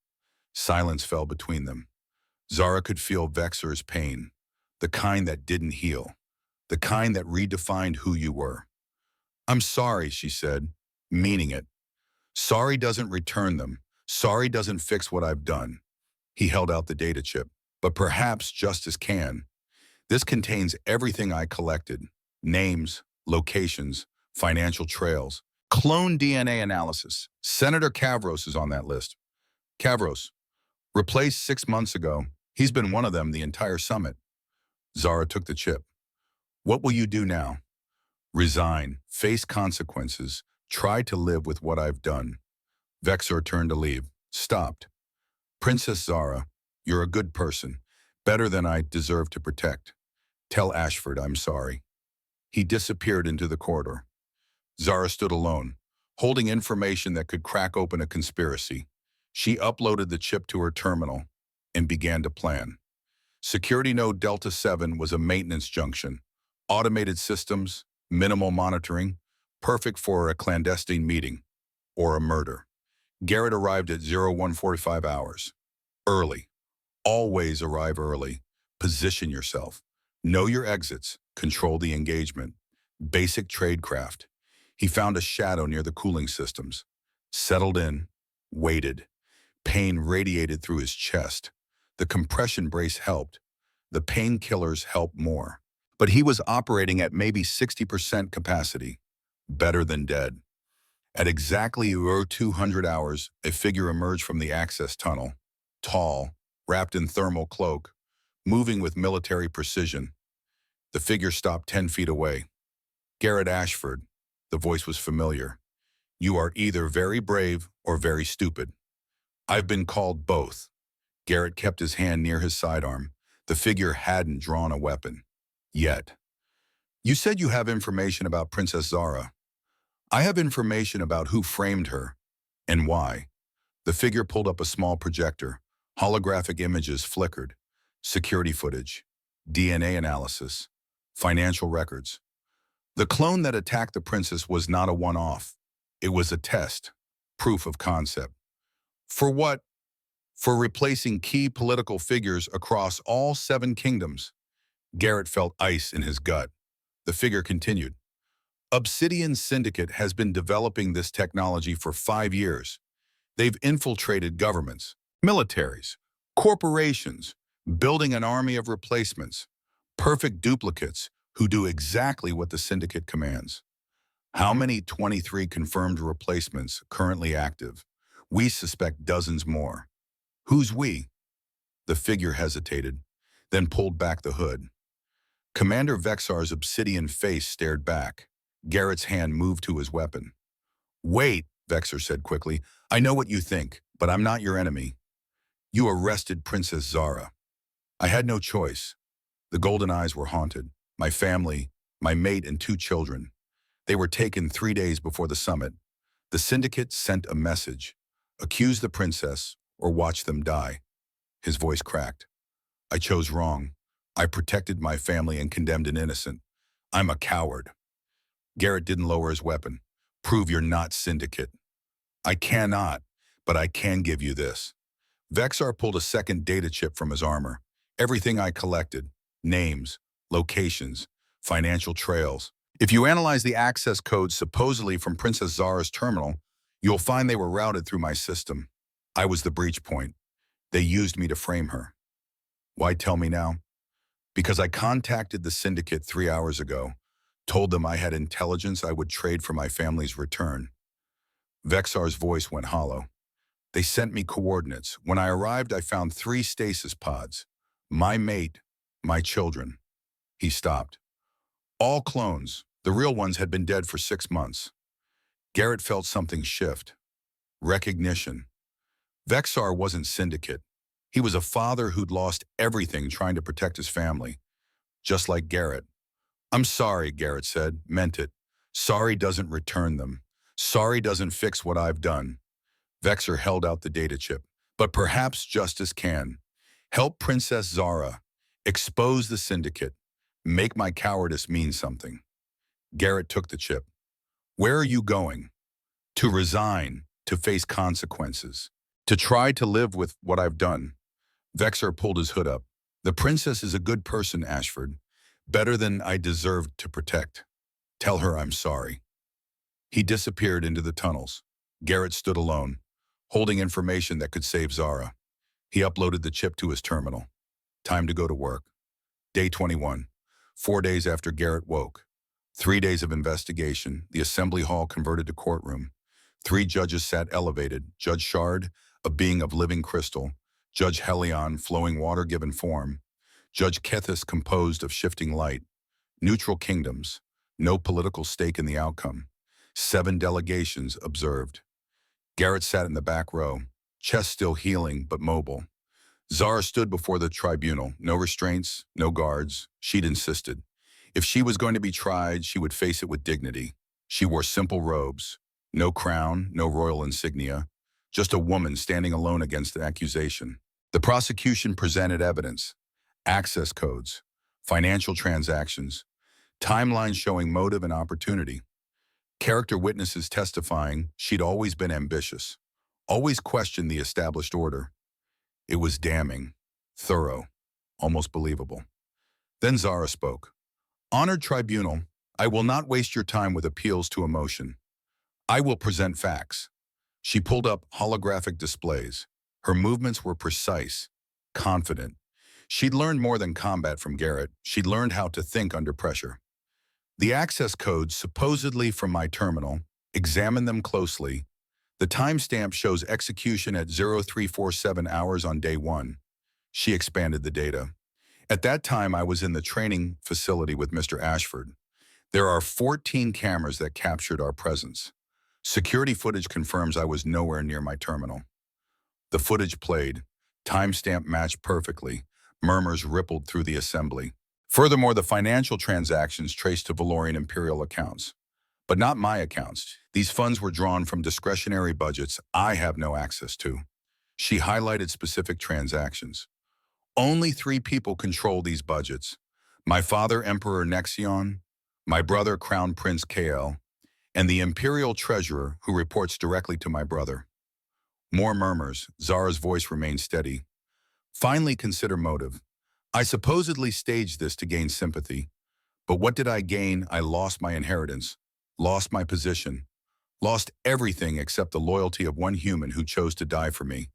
Silence fell between them. Zara could feel Vexor's pain, the kind that didn't heal, the kind that redefined who you were. I'm sorry, she said, meaning it. Sorry doesn't return them. Sorry doesn't fix what I've done. He held out the data chip. But perhaps justice can. This contains everything I collected. Names, locations, financial trails, clone DNA analysis. Senator Kavros is on that list. Kavros, replaced 6 months ago. He's been one of them the entire summit. Zara took the chip. What will you do now? Resign, face consequences, try to live with what I've done. Vexor turned to leave, stopped. Princess Zara, you're a good person, better than I deserve to protect. Tell Ashford I'm sorry. He disappeared into the corridor. Zara stood alone, holding information that could crack open a conspiracy. She uploaded the chip to her terminal and began to plan. Security node Delta 7 was a maintenance junction. Automated systems, minimal monitoring, perfect for a clandestine meeting or a murder. Garrett arrived at 0145 hours. Early. Always arrive early. Position yourself. Know your exits. Control the engagement. Basic tradecraft. He found a shadow near the cooling systems. Settled in. Waited. Pain radiated through his chest. The compression brace helped. The painkillers helped more. But he was operating at maybe 60% capacity. Better than dead. At exactly 200 hours, a figure emerged from the access tunnel. Tall, wrapped in thermal cloak, moving with military precision. The figure stopped 10 feet away. Garrett Ashford, the voice was familiar. You are either very brave or very stupid. I've been called both. Garrett kept his hand near his sidearm. The figure hadn't drawn a weapon. Yet. You said you have information about Princess Zara. I have information about who framed her and why. The figure pulled up a small projector. Holographic images flickered. Security footage. DNA analysis. Financial records. The clone that attacked the princess was not a one-off. It was a test. Proof of concept. For what? For replacing key political figures across all 7 kingdoms. Garrett felt ice in his gut. The figure continued. Obsidian Syndicate has been developing this technology for 5 years. They've infiltrated governments, militaries, corporations, building an army of replacements, perfect duplicates who do exactly what the Syndicate commands. How many 23 confirmed replacements currently active? We suspect dozens more. Who's we? The figure hesitated, then pulled back the hood. Commander Vexor's obsidian face stared back. Garrett's hand moved to his weapon. Wait, Vexor said quickly. I know what you think, but I'm not your enemy. You arrested Princess Zara. I had no choice. The golden eyes were haunted. My family, my mate and 2 children. They were taken 3 days before the summit. The Syndicate sent a message. Accuse the princess or watch them die. His voice cracked. I chose wrong. I protected my family and condemned an innocent. I'm a coward. Garrett didn't lower his weapon. Prove you're not Syndicate. I cannot, but I can give you this. Vexor pulled a second data chip from his armor. Everything I collected. Names, locations, financial trails. If you analyze the access codes supposedly from Princess Zara's terminal, you'll find they were routed through my system. I was the breach point. They used me to frame her. Why tell me now? Because I contacted the Syndicate 3 hours ago, told them I had intelligence I would trade for my family's return. Vexor's voice went hollow. They sent me coordinates. When I arrived, I found 3 stasis pods. My mate, my children. He stopped. All clones. The real ones had been dead for 6 months. Garrett felt something shift. Recognition. Vexor wasn't Syndicate. He was a father who'd lost everything trying to protect his family. Just like Garrett. I'm sorry, Garrett said, meant it. Sorry doesn't return them. Sorry doesn't fix what I've done. Vexor held out the data chip. But perhaps justice can. Help Princess Zara. Expose the syndicate. Make my cowardice mean something. Garrett took the chip. Where are you going? To resign, to face consequences, to try to live with what I've done. Vexar pulled his hood up. The princess is a good person, Ashford. Better than I deserved to protect. Tell her I'm sorry. He disappeared into the tunnels. Garrett stood alone, holding information that could save Zara. He uploaded the chip to his terminal. Time to go to work. Day 21. 4 days after Garrett woke. 3 days of investigation. The assembly hall converted to courtroom. 3 judges sat elevated. Judge Shard, a being of living crystal. Judge Helion, flowing water given form. Judge Kethis, composed of shifting light. Neutral kingdoms. No political stake in the outcome. 7 delegations observed. Garrett sat in the back row, chest still healing but mobile. Zara stood before the tribunal. No restraints, no guards. She'd insisted. If she was going to be tried, she would face it with dignity. She wore simple robes. No crown, no royal insignia. Just a woman standing alone against the accusation. The prosecution presented evidence. Access codes. Financial transactions. Timelines showing motive and opportunity. Character witnesses testifying she'd always been ambitious. Always questioned the established order. It was damning, thorough, almost believable. Then Zara spoke. Honored tribunal, I will not waste your time with appeals to emotion. I will present facts. She pulled up holographic displays. Her movements were precise, confident. She'd learned more than combat from Garrett. She'd learned how to think under pressure. The access codes, supposedly from my terminal, examine them closely. The timestamp shows execution at 0347 hours on day 1. She expanded the data. At that time, I was in the training facility with Mr. Ashford. There are 14 cameras that captured our presence. Security footage confirms I was nowhere near my terminal. The footage played. Timestamp matched perfectly. Murmurs rippled through the assembly. Furthermore, the financial transactions traced to Valorian Imperial accounts. But not my accounts. These funds were drawn from discretionary budgets I have no access to. She highlighted specific transactions. Only 3 people control these budgets. My father, Emperor Nexion, my brother, Crown Prince KL, and the Imperial Treasurer who reports directly to my brother. More murmurs. Zara's voice remained steady. Finally, consider motive. I supposedly staged this to gain sympathy. But what did I gain? I lost my inheritance, lost my position, lost everything except the loyalty of one human who chose to die for me.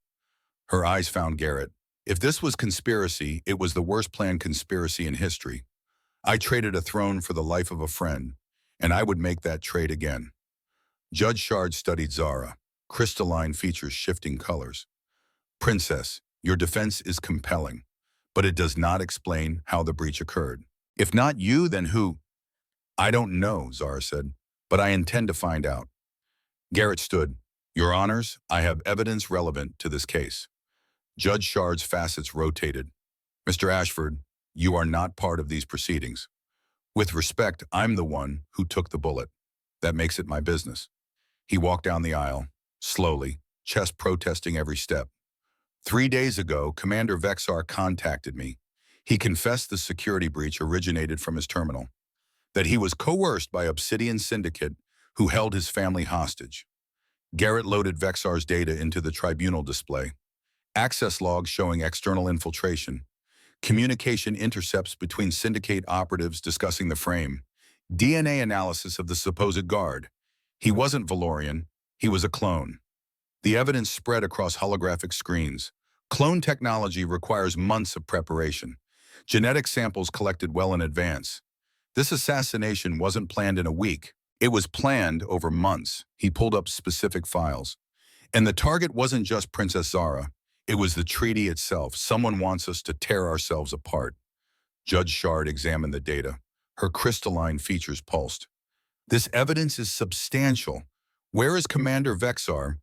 Her eyes found Garrett. If this was conspiracy, it was the worst planned conspiracy in history. I traded a throne for the life of a friend, and I would make that trade again. Judge Shard studied Zara. Crystalline features, shifting colors. Princess, your defense is compelling, but it does not explain how the breach occurred. If not you, then who? I don't know, Zara said, but I intend to find out. Garrett stood. Your Honors, I have evidence relevant to this case. Judge Shard's facets rotated. Mr. Ashford, you are not part of these proceedings. With respect, I'm the one who took the bullet. That makes it my business. He walked down the aisle, slowly, chest protesting every step. 3 days ago, Commander Vexar contacted me. He confessed the security breach originated from his terminal, that he was coerced by Obsidian Syndicate who held his family hostage. Garrett loaded Vexar's data into the tribunal display. Access logs showing external infiltration. Communication intercepts between Syndicate operatives discussing the frame. DNA analysis of the supposed guard. He wasn't Valorian, he was a clone. The evidence spread across holographic screens. Clone technology requires months of preparation. Genetic samples collected well in advance. This assassination wasn't planned in a week. It was planned over months. He pulled up specific files. And the target wasn't just Princess Zara. It was the treaty itself. Someone wants us to tear ourselves apart. Judge Shard examined the data. Her crystalline features pulsed. This evidence is substantial. Where is Commander Vexar?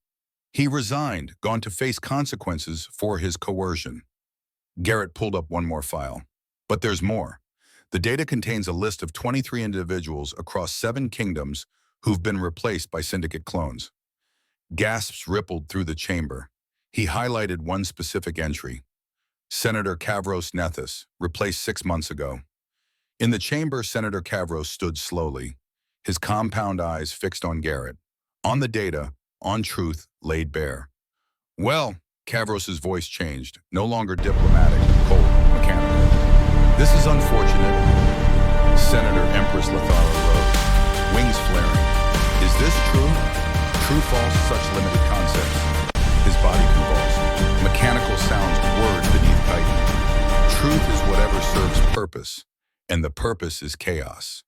He resigned, gone to face consequences for his coercion. Garrett pulled up one more file. But there's more. The data contains a list of 23 individuals across 7 kingdoms who've been replaced by Syndicate clones. Gasps rippled through the chamber. He highlighted one specific entry. Senator Kavros Nethys, replaced 6 months ago. In the chamber, Senator Kavros stood slowly, his compound eyes fixed on Garrett. On the data, on truth, laid bare. Well, Kavros's voice changed, no longer diplomatic, cold, mechanical. This is unfortunate. Senator Empress Lathara wrote, wings flaring. Is this true? True, false, such limited concepts. His body convulsed. Mechanical sounds whirred beneath chitin. Truth is whatever serves purpose, and the purpose is chaos.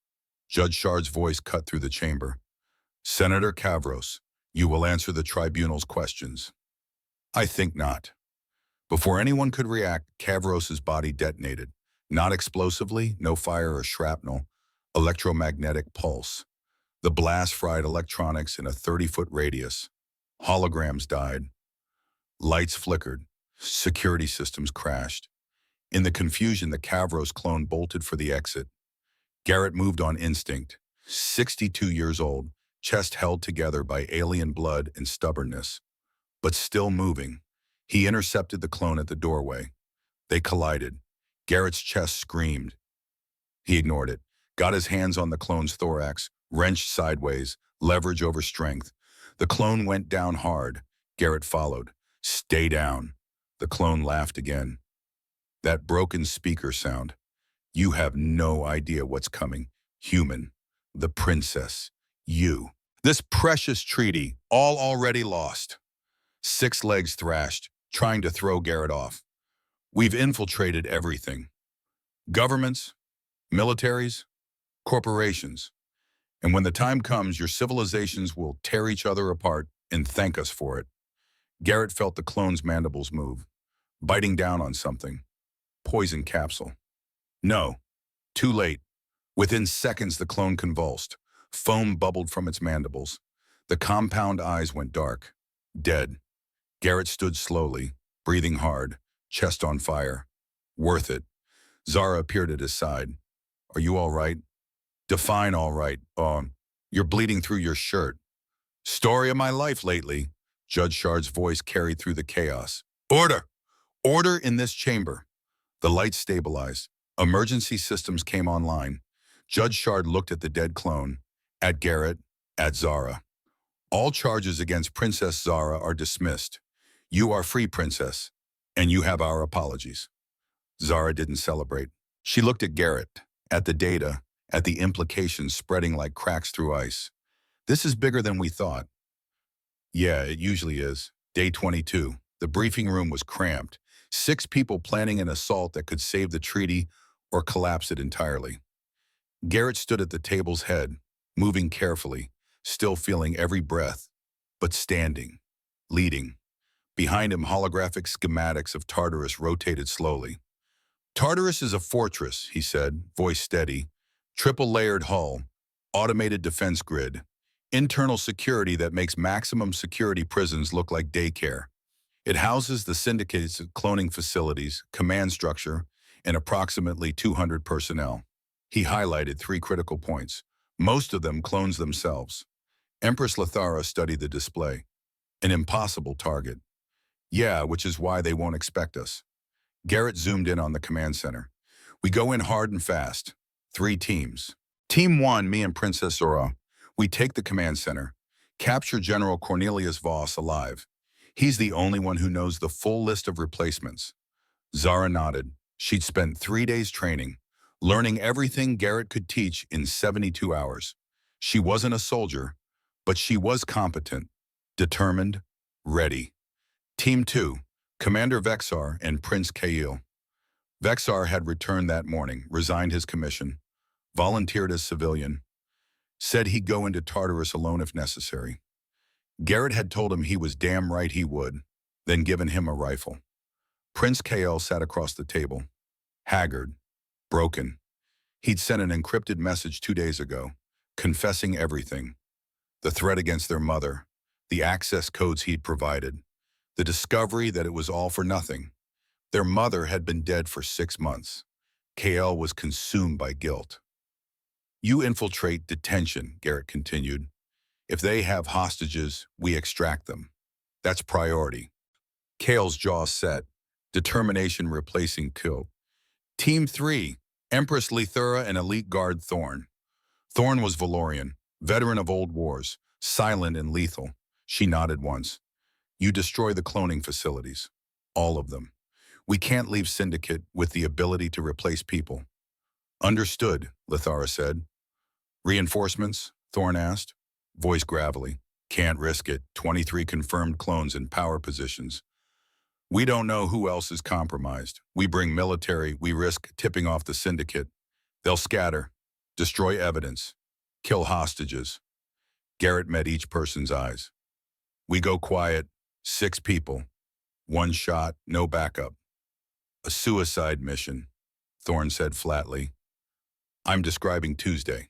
Judge Shard's voice cut through the chamber. Senator Kavros, you will answer the tribunal's questions. I think not. Before anyone could react, Kavros's body detonated. Not explosively, no fire or shrapnel, electromagnetic pulse. The blast fried electronics in a 30-foot radius. Holograms died. Lights flickered. Security systems crashed. In the confusion, the Kavros clone bolted for the exit. Garrett moved on instinct. 62 years old, chest held together by alien blood and stubbornness. But still moving, he intercepted the clone at the doorway. They collided. Garrett's chest screamed. He ignored it, got his hands on the clone's thorax, wrenched sideways, leverage over strength. The clone went down hard. Garrett followed. Stay down. The clone laughed again. That broken speaker sound. You have no idea what's coming. Human. The princess. You. This precious treaty, all already lost. 6 legs thrashed, trying to throw Garrett off. We've infiltrated everything. Governments, militaries, corporations. And when the time comes, your civilizations will tear each other apart and thank us for it. Garrett felt the clone's mandibles move, biting down on something. Poison capsule. No. Too late. Within seconds, the clone convulsed. Foam bubbled from its mandibles. The compound eyes went dark. Dead. Garrett stood slowly, breathing hard, chest on fire. Worth it. Zara appeared at his side. Are you all right? Define all right. You're bleeding through your shirt. Story of my life lately. Judge Shard's voice carried through the chaos. Order! Order in this chamber. The lights stabilized. Emergency systems came online. Judge Shard looked at the dead clone, at Garrett, at Zara. All charges against Princess Zara are dismissed. You are free, Princess, and you have our apologies. Zara didn't celebrate. She looked at Garrett, at the data, at the implications spreading like cracks through ice. This is bigger than we thought. Yeah, it usually is. Day 22. The briefing room was cramped. 6 people planning an assault that could save the treaty or collapse it entirely. Garrett stood at the table's head, moving carefully, still feeling every breath, but standing, leading. Behind him, holographic schematics of Tartarus rotated slowly. Tartarus is a fortress, he said, voice steady. Triple-layered hull, automated defense grid, internal security that makes maximum security prisons look like daycare. It houses the syndicate's cloning facilities, command structure, and approximately 200 personnel. He highlighted 3 critical points. Most of them clones themselves. Empress Lathara studied the display. An impossible target. Yeah, which is why they won't expect us. Garrett zoomed in on the command center. We go in hard and fast. 3 teams. Team 1, me and Princess Zora. We take the command center. Capture General Cornelius Voss alive. He's the only one who knows the full list of replacements. Zara nodded. She'd spent 3 days training, learning everything Garrett could teach in 72 hours. She wasn't a soldier, but she was competent, determined, ready. Team 2, Commander Vexar and Prince Kael. Vexar had returned that morning, resigned his commission, volunteered as civilian, said he'd go into Tartarus alone if necessary. Garrett had told him he was damn right he would, then given him a rifle. Prince Kael sat across the table, haggard, broken. He'd sent an encrypted message 2 days ago, confessing everything. The threat against their mother, the access codes he'd provided, the discovery that it was all for nothing. Their mother had been dead for 6 months. Kael was consumed by guilt. You infiltrate detention, Garrett continued. If they have hostages, we extract them. That's priority. Kale's jaw set, determination replacing kill. Team 3, Empress Lethura and Elite Guard Thorn. Thorn was Valorian, veteran of old wars, silent and lethal. She nodded once. You destroy the cloning facilities. All of them. We can't leave Syndicate with the ability to replace people. Understood, Lethara said. Reinforcements? Thorn asked. Voice gravelly. Can't risk it. 23 confirmed clones in power positions. We don't know who else is compromised. We bring military, we risk tipping off the Syndicate. They'll scatter, destroy evidence, kill hostages. Garrett met each person's eyes. We go quiet, 6 people. 1 shot, no backup. A suicide mission, Thorn said flatly. I'm describing Tuesday.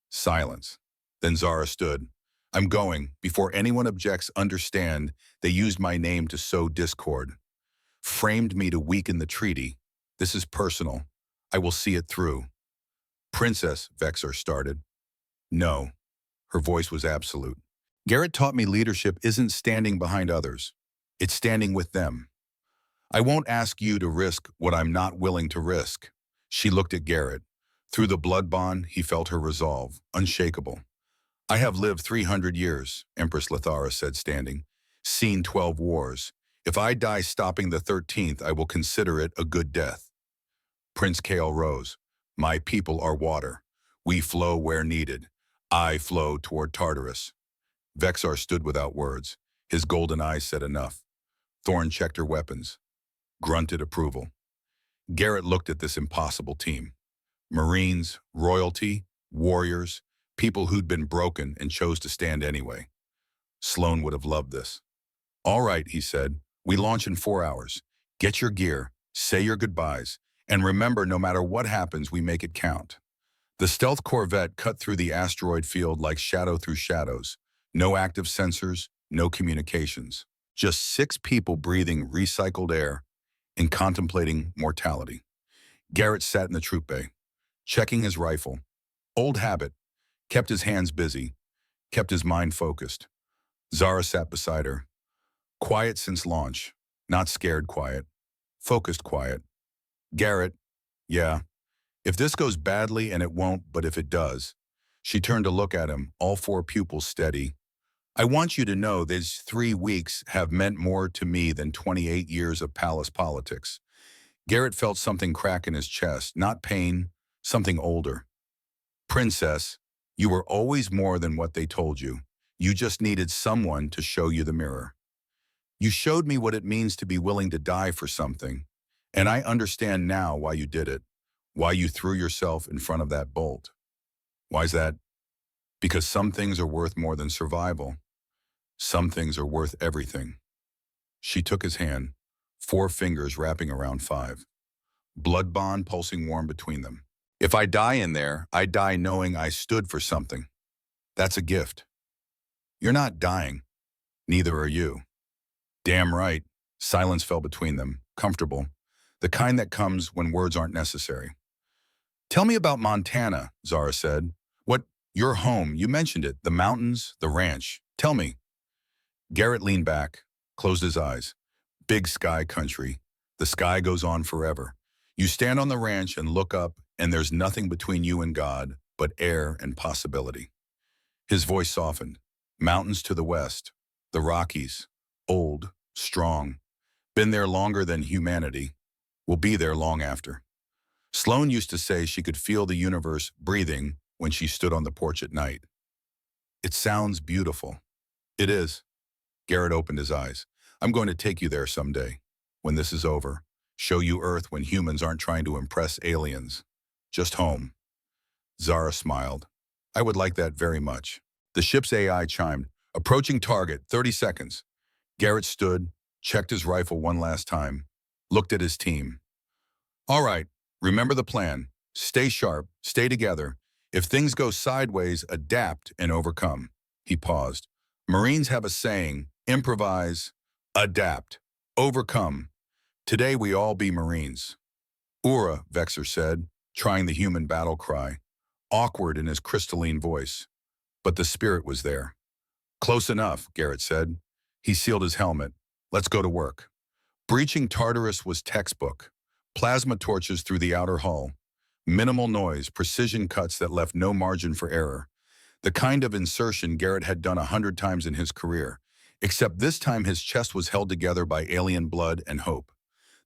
Silence. Then Zara stood. I'm going. Before anyone objects, understand they used my name to sow discord. Framed me to weaken the treaty. This is personal. I will see it through. Princess, Vexor started. No. Her voice was absolute. Garrett taught me leadership isn't standing behind others. It's standing with them. I won't ask you to risk what I'm not willing to risk. She looked at Garrett. Through the blood bond, he felt her resolve, unshakable. I have lived 300 years, Empress Lethara said, standing. Seen 12 wars. If I die stopping the 13th, I will consider it a good death. Prince Kale rose. My people are water. We flow where needed. I flow toward Tartarus. Vexar stood without words. His golden eyes said enough. Thorn checked her weapons. Grunted approval. Garrett looked at this impossible team. Marines, royalty, warriors, people who'd been broken and chose to stand anyway. Sloan would have loved this. All right, he said. We launch in 4 hours. Get your gear, say your goodbyes, and remember, no matter what happens, we make it count. The stealth corvette cut through the asteroid field like shadow through shadows. No active sensors, no communications. Just 6 people breathing recycled air and contemplating mortality. Garrett sat in the troop bay, checking his rifle. Old habit. Kept his hands busy, kept his mind focused. Zara sat beside her. Quiet since launch. Not scared quiet. Focused quiet. Garrett, yeah. If this goes badly, and it won't, but if it does. She turned to look at him, all 4 pupils steady. I want you to know these 3 weeks have meant more to me than 28 years of palace politics. Garrett felt something crack in his chest, not pain, something older. Princess, you were always more than what they told you. You just needed someone to show you the mirror. You showed me what it means to be willing to die for something, and I understand now why you did it, why you threw yourself in front of that bolt. Why's that? Because some things are worth more than survival. Some things are worth everything. She took his hand, 4 fingers wrapping around 5. Blood bond pulsing warm between them. If I die in there, I die knowing I stood for something. That's a gift. You're not dying. Neither are you. Damn right. Silence fell between them, comfortable. The kind that comes when words aren't necessary. Tell me about Montana, Zara said. What? Your home. You mentioned it. The mountains, the ranch. Tell me. Garrett leaned back, closed his eyes. Big sky country. The sky goes on forever. You stand on the ranch and look up, and there's nothing between you and God but air and possibility. His voice softened. Mountains to the west. The Rockies. Old, strong. Been there longer than humanity. Will be there long after. Sloan used to say she could feel the universe breathing when she stood on the porch at night. It sounds beautiful. It is. Garrett opened his eyes. I'm going to take you there someday. When this is over. Show you Earth when humans aren't trying to impress aliens. Just home. Zara smiled. I would like that very much. The ship's AI chimed. Approaching target, 30 seconds. Garrett stood, checked his rifle one last time, looked at his team. All right, remember the plan. Stay sharp, stay together. If things go sideways, adapt and overcome. He paused. Marines have a saying, improvise, adapt, overcome. Today we all be Marines. Ura, Vexor said, trying the human battle cry, awkward in his crystalline voice. But the spirit was there. Close enough, Garrett said. He sealed his helmet. Let's go to work. Breaching Tartarus was textbook. Plasma torches through the outer hull. Minimal noise, precision cuts that left no margin for error. The kind of insertion Garrett had done 100 times in his career, except this time his chest was held together by alien blood and hope.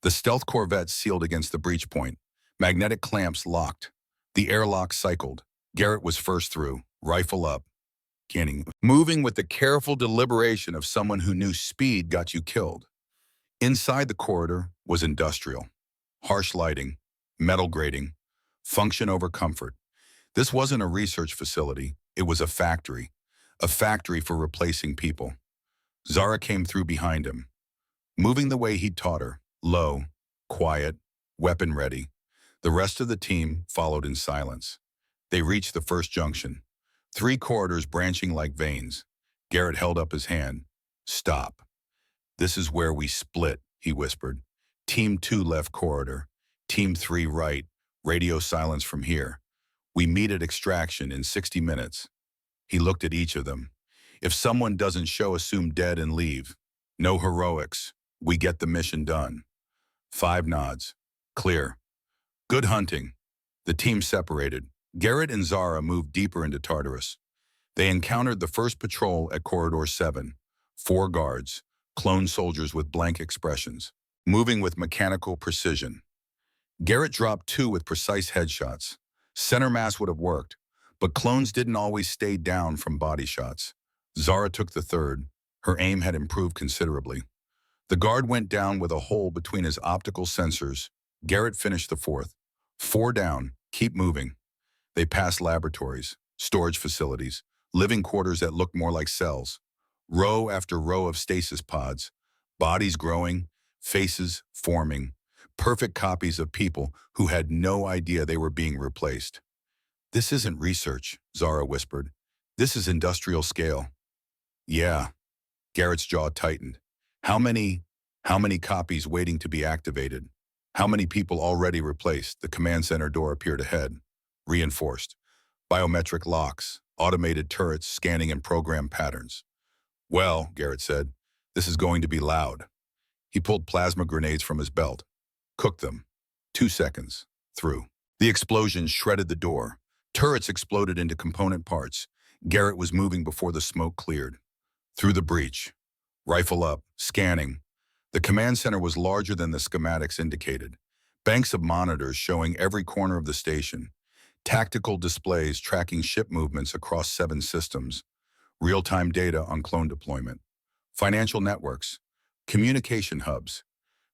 The stealth corvette sealed against the breach point. Magnetic clamps locked. The airlock cycled. Garrett was first through, rifle up, scanning, moving with the careful deliberation of someone who knew speed got you killed. Inside the corridor was industrial. Harsh lighting, metal grating, function over comfort. This wasn't a research facility, it was a factory for replacing people. Zara came through behind him, moving the way he'd taught her, low, quiet, weapon ready. The rest of the team followed in silence. They reached the first junction, 3 corridors branching like veins. Garrett held up his hand. Stop. This is where we split, he whispered. Team 2 left corridor. Team 3 right. Radio silence from here. We meet at extraction in 60 minutes. He looked at each of them. If someone doesn't show, assume dead and leave. No heroics. We get the mission done. 5 nods. Clear. Good hunting. The team separated. Garrett and Zara moved deeper into Tartarus. They encountered the first patrol at Corridor 7. 4 guards, clone soldiers with blank expressions, moving with mechanical precision. Garrett dropped 2 with precise headshots. Center mass would have worked, but clones didn't always stay down from body shots. Zara took the 3rd. Her aim had improved considerably. The guard went down with a hole between his optical sensors. Garrett finished the 4th. 4 down. Keep moving. They passed laboratories, storage facilities, living quarters that looked more like cells. Row after row of stasis pods, bodies growing, faces forming, perfect copies of people who had no idea they were being replaced. This isn't research, Zara whispered. This is industrial scale. Yeah. Garrett's jaw tightened. How many copies waiting to be activated? How many people already replaced? The command center door appeared ahead. Reinforced. Biometric locks, automated turrets scanning and program patterns. Well, Garrett said, this is going to be loud. He pulled plasma grenades from his belt. Cooked them. 2 seconds. Through. The explosion shredded the door. Turrets exploded into component parts. Garrett was moving before the smoke cleared. Through the breach. Rifle up. Scanning. The command center was larger than the schematics indicated. Banks of monitors showing every corner of the station. Tactical displays tracking ship movements across 7 systems. Real-time data on clone deployment. Financial networks. Communication hubs.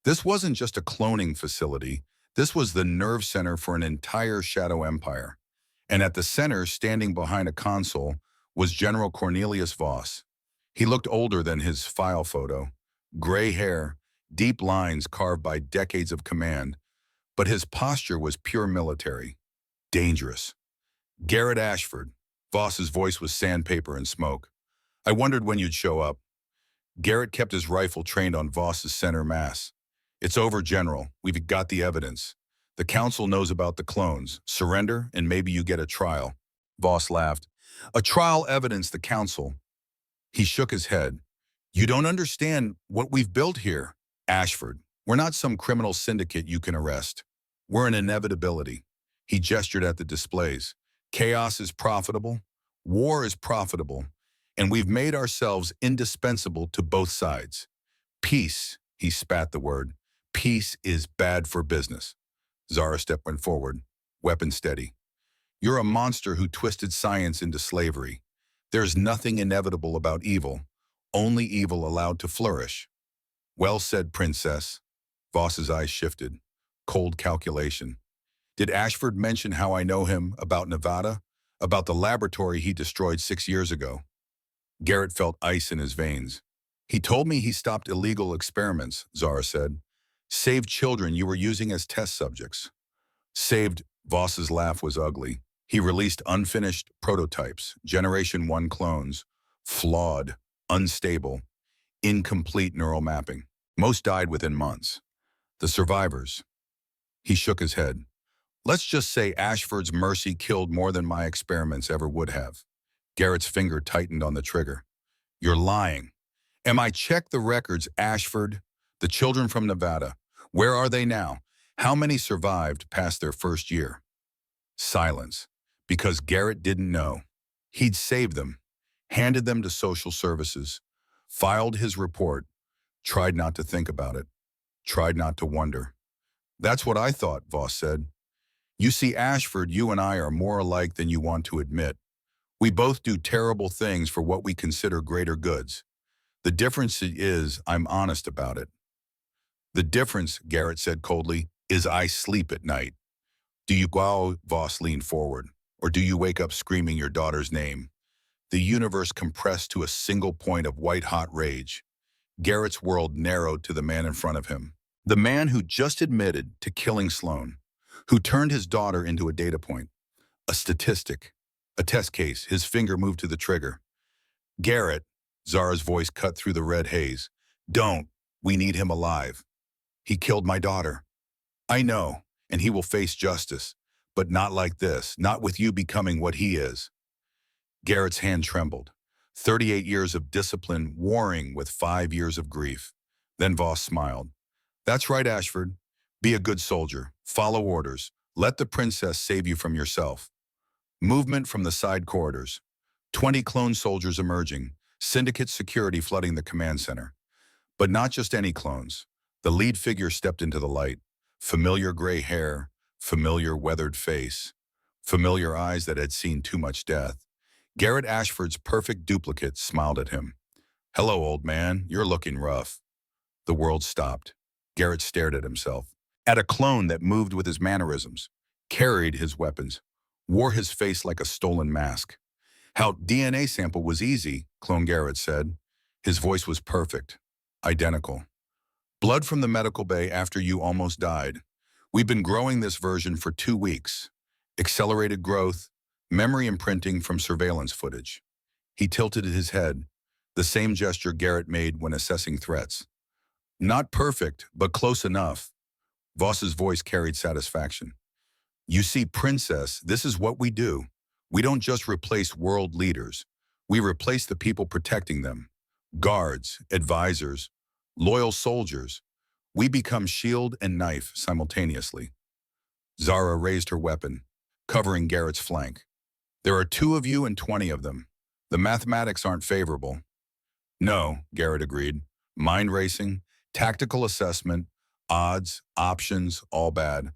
This wasn't just a cloning facility. This was the nerve center for an entire shadow empire. And at the center, standing behind a console, was General Cornelius Voss. He looked older than his file photo. Gray hair, deep lines carved by decades of command. But his posture was pure military. Dangerous. Garrett Ashford. Voss's voice was sandpaper and smoke. I wondered when you'd show up. Garrett kept his rifle trained on Voss's center mass. It's over, General. We've got the evidence. The Council knows about the clones. Surrender, and maybe you get a trial. Voss laughed. A trial evidence, the Council. He shook his head. You don't understand what we've built here, Ashford. We're not some criminal syndicate you can arrest. We're an inevitability. He gestured at the displays. Chaos is profitable. War is profitable. And we've made ourselves indispensable to both sides. Peace, he spat the word. Peace is bad for business. Zara went forward, weapon steady. You're a monster who twisted science into slavery. There's nothing inevitable about evil, only evil allowed to flourish. Well said, Princess. Voss's eyes shifted. Cold calculation. Did Ashford mention how I know him about Nevada? About the laboratory he destroyed 6 years ago? Garrett felt ice in his veins. He told me he stopped illegal experiments, Zara said. Saved children you were using as test subjects. Saved. Voss's laugh was ugly. He released unfinished prototypes, Generation 1 clones, flawed, unstable, incomplete neural mapping. Most died within months. The survivors. He shook his head. Let's just say Ashford's mercy killed more than my experiments ever would have. Garrett's finger tightened on the trigger. You're lying. Am I check the records, Ashford? The children from Nevada. Where are they now? How many survived past their first year? Silence. Because Garrett didn't know. He'd saved them, handed them to social services, filed his report, tried not to think about it, tried not to wonder. That's what I thought, Voss said. You see, Ashford, you and I are more alike than you want to admit. We both do terrible things for what we consider greater goods. The difference is I'm honest about it. The difference, Garrett said coldly, is I sleep at night. Do you go, Voss leaned forward, or do you wake up screaming your daughter's name? The universe compressed to a single point of white-hot rage. Garrett's world narrowed to the man in front of him. The man who just admitted to killing Sloan, who turned his daughter into a data point, a statistic, a test case. His finger moved to the trigger. Garrett, Zara's voice cut through the red haze. Don't. We need him alive. He killed my daughter. I know, and he will face justice, but not like this, not with you becoming what he is. Garrett's hand trembled. 38 years of discipline warring with 5 years of grief. Then Voss smiled. That's right, Ashford. Be a good soldier. Follow orders. Let the princess save you from yourself. Movement from the side corridors. 20 clone soldiers emerging. Syndicate security flooding the command center. But not just any clones. The lead figure stepped into the light. Familiar gray hair, familiar weathered face, familiar eyes that had seen too much death. Garrett Ashford's perfect duplicate smiled at him. Hello, old man. You're looking rough. The world stopped. Garrett stared at himself. At a clone that moved with his mannerisms, carried his weapons, wore his face like a stolen mask. How DNA sample was easy, Clone Garrett said. His voice was perfect, identical. Blood from the medical bay after you almost died. We've been growing this version for 2 weeks. Accelerated growth, memory imprinting from surveillance footage. He tilted his head, the same gesture Garrett made when assessing threats. Not perfect, but close enough. Voss's voice carried satisfaction. You see, Princess, this is what we do. We don't just replace world leaders. We replace the people protecting them. Guards, advisors, loyal soldiers. We become shield and knife simultaneously. Zara raised her weapon, covering Garrett's flank. There are 2 of you and 20 of them. The mathematics aren't favorable. No, Garrett agreed. Mind racing, tactical assessment, odds, options, all bad.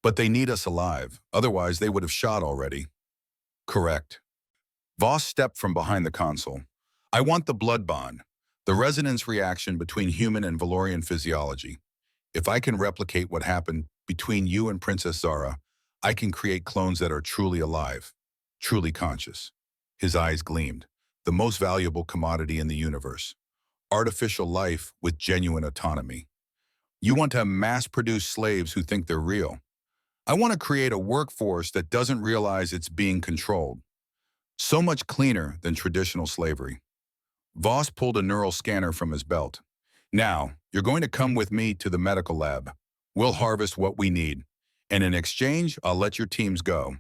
But they need us alive. Otherwise, they would have shot already. Correct. Voss stepped from behind the console. I want the blood bond. The resonance reaction between human and Valorian physiology. If I can replicate what happened between you and Princess Zara, I can create clones that are truly alive, truly conscious. His eyes gleamed. The most valuable commodity in the universe. Artificial life with genuine autonomy. You want to mass-produce slaves who think they're real. I want to create a workforce that doesn't realize it's being controlled. So much cleaner than traditional slavery. Voss pulled a neural scanner from his belt. Now, you're going to come with me to the medical lab. We'll harvest what we need. And in exchange, I'll let your teams go.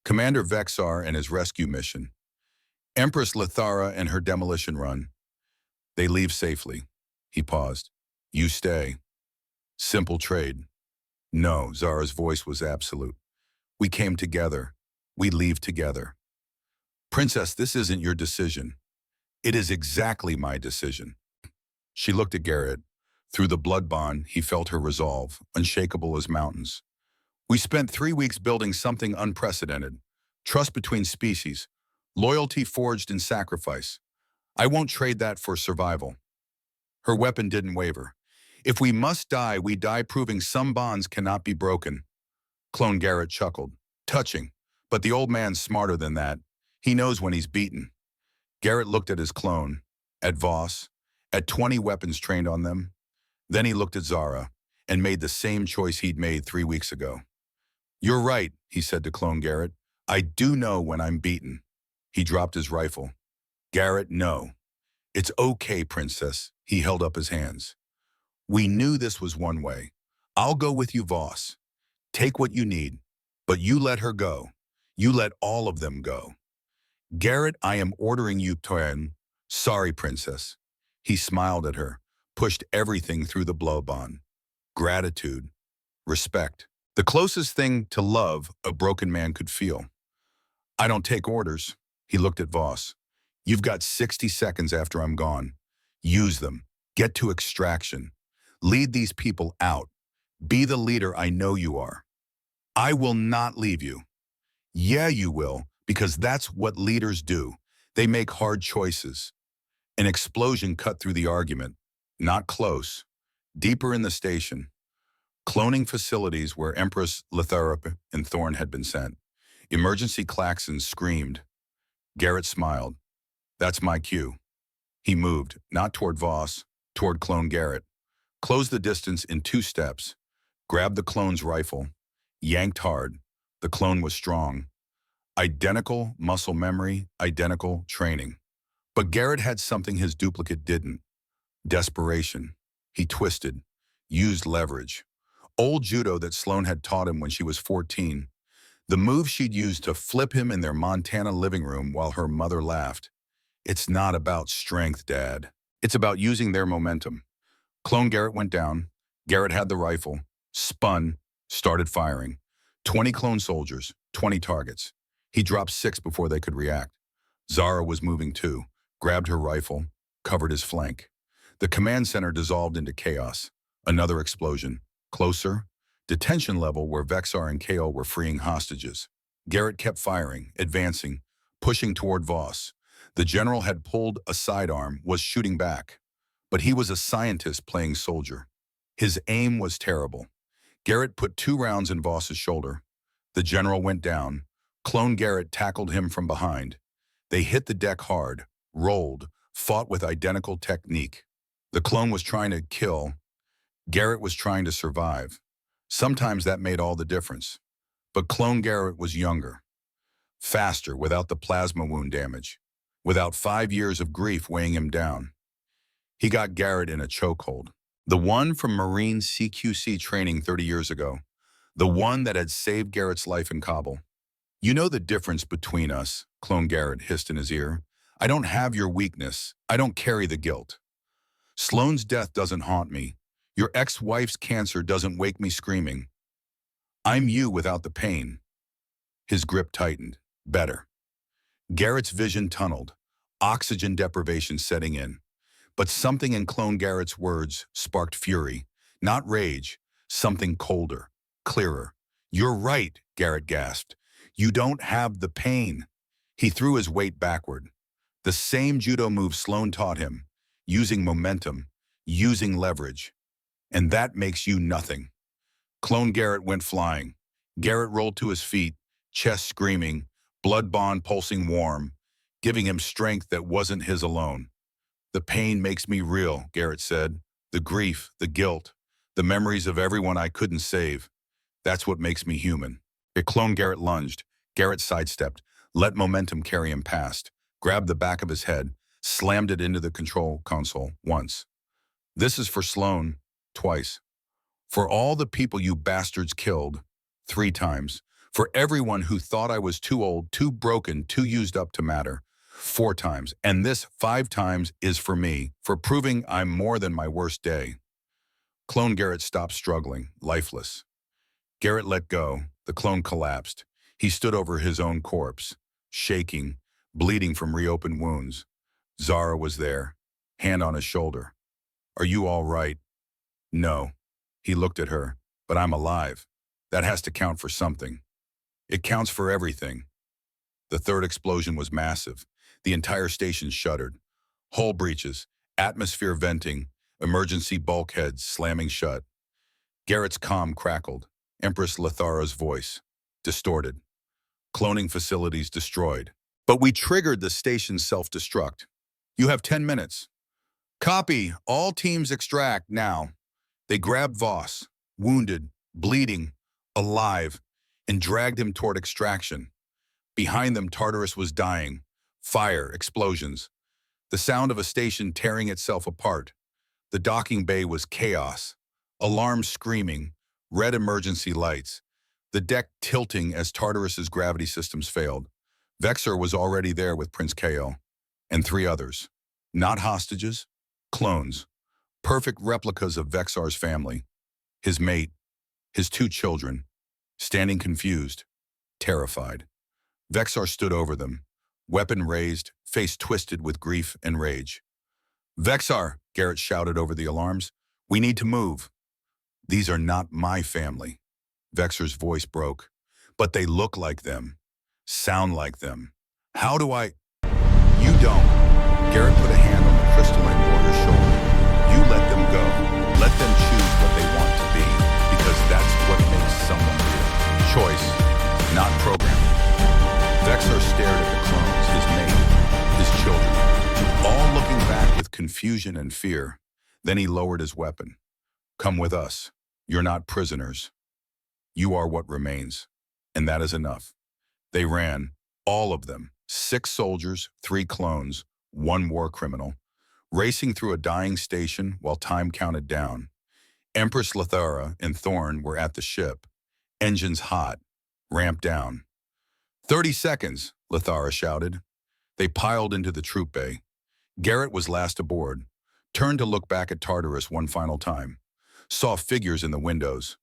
Commander Vexar and his rescue mission. Empress Lithara and her demolition run. They leave safely. He paused. You stay. Simple trade. No, Zara's voice was absolute. We came together. We leave together. Princess, this isn't your decision. It is exactly my decision. She looked at Garrett. Through the blood bond, he felt her resolve, unshakable as mountains. We spent 3 weeks building something unprecedented. Trust between species. Loyalty forged in sacrifice. I won't trade that for survival. Her weapon didn't waver. If we must die, we die proving some bonds cannot be broken. Clone Garrett chuckled. Touching. But the old man's smarter than that. He knows when he's beaten. Garrett looked at his clone, at Voss, at 20 weapons trained on them. Then he looked at Zara and made the same choice he'd made 3 weeks ago. You're right, he said to Clone Garrett. I do know when I'm beaten. He dropped his rifle. Garrett, no. It's okay, Princess. He held up his hands. We knew this was one way. I'll go with you, Voss. Take what you need, but you let her go. You let all of them go. Garrett, I am ordering you to end. Sorry, Princess. He smiled at her, pushed everything through the blow-bond. Gratitude, respect. The closest thing to love a broken man could feel. I don't take orders. He looked at Voss. You've got 60 seconds after I'm gone. Use them. Get to extraction. Lead these people out. Be the leader I know you are. I will not leave you. Yeah, you will, because that's what leaders do. They make hard choices. An explosion cut through the argument. Not close. Deeper in the station. Cloning facilities where Empress Lathrop and Thorn had been sent. Emergency klaxons screamed. Garrett smiled. That's my cue. He moved, not toward Voss, toward Clone Garrett. Closed the distance in 2 steps. Grabbed the clone's rifle. Yanked hard. The clone was strong. Identical muscle memory, identical training. But Garrett had something his duplicate didn't. Desperation. He twisted. Used leverage. Old judo that Sloane had taught him when she was 14. The move she'd used to flip him in their Montana living room while her mother laughed. It's not about strength, Dad. It's about using their momentum. Clone Garrett went down. Garrett had the rifle. Spun. Started firing. 20 clone soldiers. 20 targets. He dropped 6 before they could react. Zara was moving too. Grabbed her rifle. Covered his flank. The command center dissolved into chaos. Another explosion. Closer. Detention level where Vexar and KO were freeing hostages. Garrett kept firing, advancing, pushing toward Voss. The general had pulled a sidearm, was shooting back. But he was a scientist playing soldier. His aim was terrible. Garrett put 2 rounds in Voss's shoulder. The general went down. Clone Garrett tackled him from behind. They hit the deck hard, rolled, fought with identical technique. The clone was trying to kill. Garrett was trying to survive. Sometimes that made all the difference. But Clone Garrett was younger, faster without the plasma wound damage, without 5 years of grief weighing him down. He got Garrett in a chokehold. The one from Marine CQC training 30 years ago. The one that had saved Garrett's life in Kabul. You know the difference between us, Clone Garrett hissed in his ear. I don't have your weakness. I don't carry the guilt. Sloane's death doesn't haunt me. Your ex-wife's cancer doesn't wake me screaming. I'm you without the pain. His grip tightened. Better. Garrett's vision tunneled. Oxygen deprivation setting in. But something in Clone Garrett's words sparked fury. Not rage. Something colder. Clearer. You're right, Garrett gasped. You don't have the pain. He threw his weight backward. The same judo move Sloane taught him. Using momentum. Using leverage. And that makes you nothing. Clone Garrett went flying. Garrett rolled to his feet, chest screaming, blood bond pulsing warm, giving him strength that wasn't his alone. The pain makes me real, Garrett said. The grief, the guilt, the memories of everyone I couldn't save. That's what makes me human. Clone Garrett lunged. Garrett sidestepped, let momentum carry him past, grabbed the back of his head, slammed it into the control console once. This is for Sloane. Twice. For all the people you bastards killed. 3 times. For everyone who thought I was too old, too broken, too used up to matter. 4 times. And this 5 times is for me, for proving I'm more than my worst day. Clone Garrett stopped struggling, lifeless. Garrett let go. The clone collapsed. He stood over his own corpse, shaking, bleeding from reopened wounds. Zara was there, hand on his shoulder. Are you all right? No. He looked at her. But I'm alive. That has to count for something. It counts for everything. The 3rd explosion was massive. The entire station shuddered. Hull breaches, atmosphere venting, emergency bulkheads slamming shut. Garrett's comm crackled. Empress Lathara's voice. Distorted. Cloning facilities destroyed. But we triggered the station's self-destruct. You have 10 minutes. Copy. All teams extract now. They grabbed Voss, wounded, bleeding, alive, and dragged him toward extraction. Behind them, Tartarus was dying. Fire, explosions. The sound of a station tearing itself apart. The docking bay was chaos. Alarms screaming, red emergency lights. The deck tilting as Tartarus's gravity systems failed. Vexar was already there with Prince KO and 3 others. Not hostages, Clones, perfect replicas of Vexar's family, his mate, his two children, standing confused, terrified. Vexar stood over them, weapon raised, face twisted with grief and rage. "Vexar," Garrett shouted over the alarms, "we need to move." "These are not my family." Vexar's voice broke. "But they look like them, sound like them. How do I—" "You don't." Garrett put a hand on the crystalline warrior's shoulder. "You let them go. Let them choose what they want to be, because that's what makes someone real. Choice, not programming." Vexar stared at the clones, his mate, his children, all looking back with confusion and fear. Then he lowered his weapon. "Come with us. You're not prisoners. You are what remains. And that is enough." They ran, all of them, 6 soldiers, 3 clones, 1 war criminal, racing through a dying station while time counted down. Empress Lithara and Thorn were at the ship, engines hot, ramp down. 30 seconds, Lithara shouted. They piled into the troop bay. Garrett was last aboard, turned to look back at Tartarus one final time. Saw figures in the windows,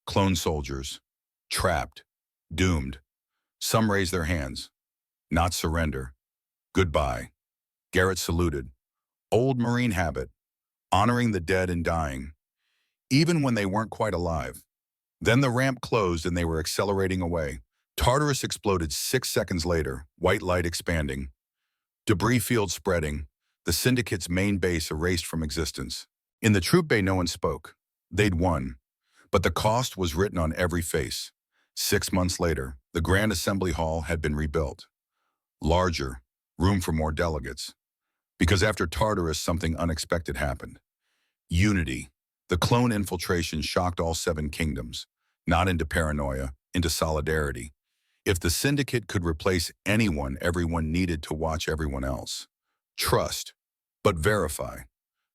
clone soldiers, trapped, doomed. Some raised their hands. Not surrender. Goodbye. Garrett saluted. Old Marine habit, honoring the dead and dying, even when they weren't quite alive. Then the ramp closed and they were accelerating away. Tartarus exploded 6 seconds later, white light expanding. Debris field spreading, the Syndicate's main base erased from existence. In the troop bay, no one spoke. They'd won, but the cost was written on every face. 6 months later, the Grand Assembly Hall had been rebuilt. Larger, room for more delegates. Because after Tartarus, something unexpected happened. Unity. The clone infiltration shocked all 7 kingdoms, not into paranoia, into solidarity. If the Syndicate could replace anyone, everyone needed to watch everyone else. Trust, but verify.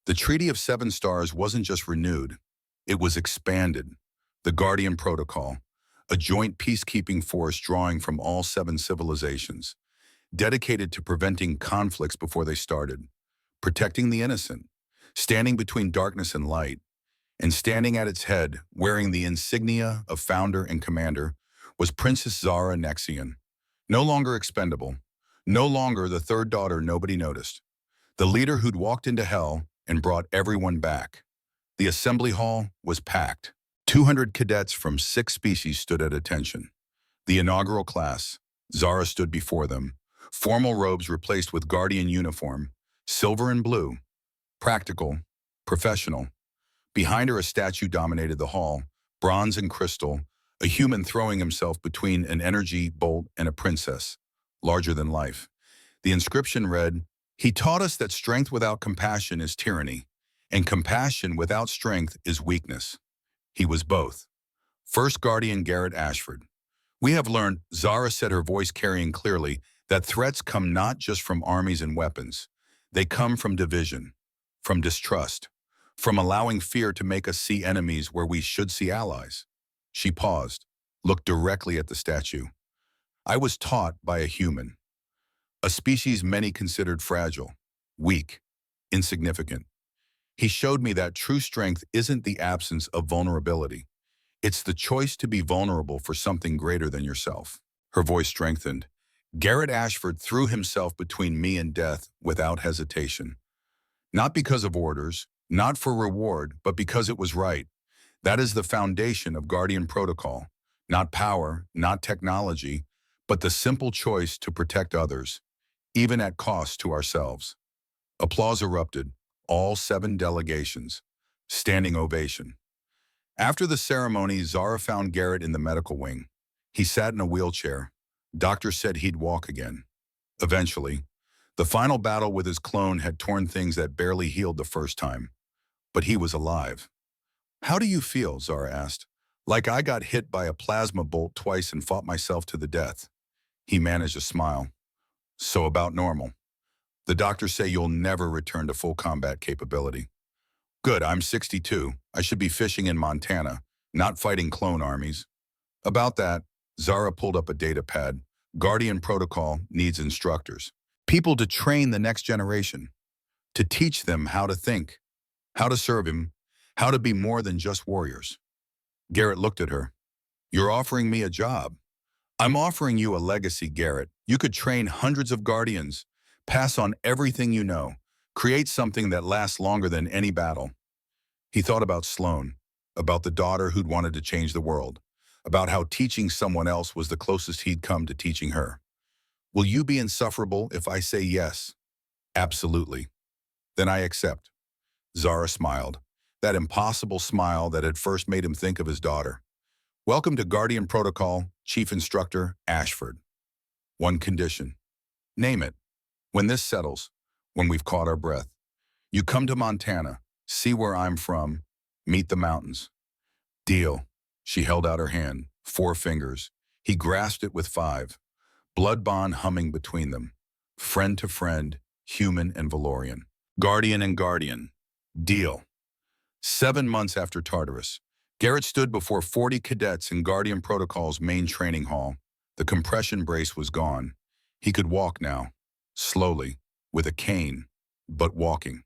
The Treaty of 7 Stars wasn't just renewed, it was expanded. The Guardian Protocol, a joint peacekeeping force drawing from all 7 civilizations, dedicated to preventing conflicts before they started, protecting the innocent, standing between darkness and light, and standing at its head, wearing the insignia of founder and commander, was Princess Zara Nexian. No longer expendable, no longer the third daughter nobody noticed, the leader who'd walked into hell and brought everyone back. The assembly hall was packed. 200 cadets from 6 species stood at attention. The inaugural class, Zara stood before them, formal robes replaced with Guardian uniform, silver and blue, practical, professional. Behind her, a statue dominated the hall, bronze and crystal, a human throwing himself between an energy bolt and a princess, larger than life. The inscription read, "He taught us that strength without compassion is tyranny, and compassion without strength is weakness." He was both. First Guardian Garrett Ashford. "We have learned," Zara said, her voice carrying clearly, "that threats come not just from armies and weapons. They come from division, from distrust, from allowing fear to make us see enemies where we should see allies." She paused, looked directly at the statue. "I was taught by a human, a species many considered fragile, weak, insignificant. He showed me that true strength isn't the absence of vulnerability. It's the choice to be vulnerable for something greater than yourself." Her voice strengthened. "Garrett Ashford threw himself between me and death without hesitation. Not because of orders, not for reward, but because it was right. That is the foundation of Guardian Protocol. Not power, not technology, but the simple choice to protect others, even at cost to ourselves." Applause erupted, all 7 delegations. Standing ovation. After the ceremony, Zara found Garrett in the medical wing. He sat in a wheelchair. Doctors said he'd walk again. Eventually. The final battle with his clone had torn things that barely healed the first time. But he was alive. "How do you feel?" Zara asked. "Like I got hit by a plasma bolt twice and fought myself to the death." He managed a smile. "So about normal. The doctors say you'll never return to full combat capability." "Good, I'm 62. I should be fishing in Montana, not fighting clone armies." "About that," Zara pulled up a data pad. "Guardian Protocol needs instructors. People to train the next generation. to teach them how to think, how to serve him, how to be more than just warriors. Garrett looked at her. You're offering me a job. I'm offering you a legacy, Garrett. You could train hundreds of Guardians, pass on everything you know, create something that lasts longer than any battle. He thought about Sloane, about the daughter who'd wanted to change the world, about how teaching someone else was the closest he'd come to teaching her. Will you be insufferable if I say yes? Absolutely. Then I accept. Zara smiled, that impossible smile that had first made him think of his daughter. Welcome to Guardian Protocol, Chief Instructor Ashford. One condition. Name it. When this settles, when we've caught our breath, you come to Montana, see where I'm from, meet the mountains. Deal. She held out her hand, 4 fingers. He grasped it with 5. Blood bond humming between them. Friend to friend, human and Valorian. Guardian and Guardian. Deal. 7 months after Tartarus, Garrett stood before 40 cadets in Guardian Protocol's main training hall. The compression brace was gone. He could walk now, slowly, with a cane, but walking.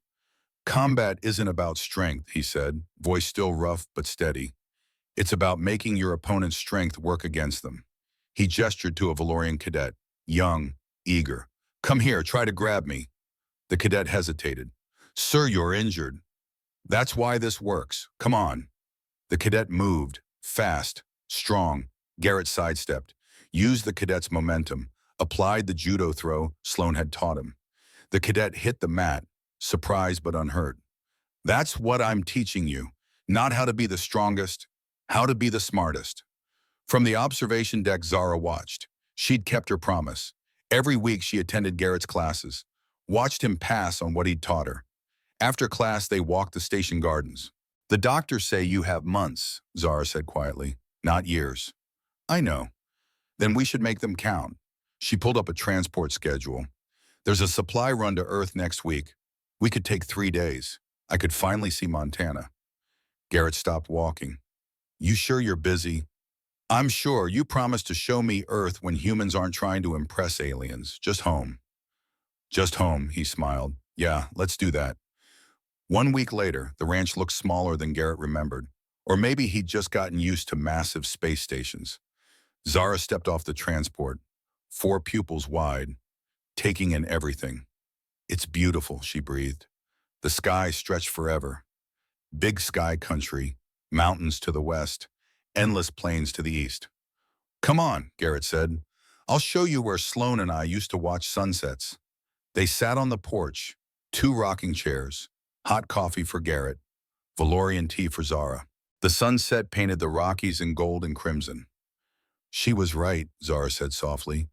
Combat isn't about strength, he said, voice still rough but steady. It's about making your opponent's strength work against them. He gestured to a Valorian cadet, young, eager. Come here, try to grab me. The cadet hesitated. Sir, you're injured. That's why this works. Come on. The cadet moved, fast, strong. Garrett sidestepped, used the cadet's momentum, applied the judo throw Sloane had taught him. The cadet hit the mat, surprised but unhurt. That's what I'm teaching you. Not how to be the strongest, how to be the smartest. From the observation deck, Zara watched. She'd kept her promise. Every week she attended Garrett's classes, watched him pass on what he'd taught her. After class, they walked the station gardens. The doctors say you have months, Zara said quietly, not years. I know. Then we should make them count. She pulled up a transport schedule. There's a supply run to Earth next week. We could take 3 days. I could finally see Montana. Garrett stopped walking. You sure you're busy? I'm sure. You promised to show me Earth when humans aren't trying to impress aliens. Just home. Just home, he smiled. Yeah, let's do that. 1 week later, the ranch looked smaller than Garrett remembered. Or maybe he'd just gotten used to massive space stations. Zara stepped off the transport, 4 pupils wide, taking in everything. It's beautiful, she breathed. The sky stretched forever. Big sky country, mountains to the west, endless plains to the east. Come on, Garrett said. I'll show you where Sloane and I used to watch sunsets. They sat on the porch, 2 rocking chairs, hot coffee for Garrett, Valorian tea for Zara. The sunset painted the Rockies in gold and crimson. She was right, Zara said softly.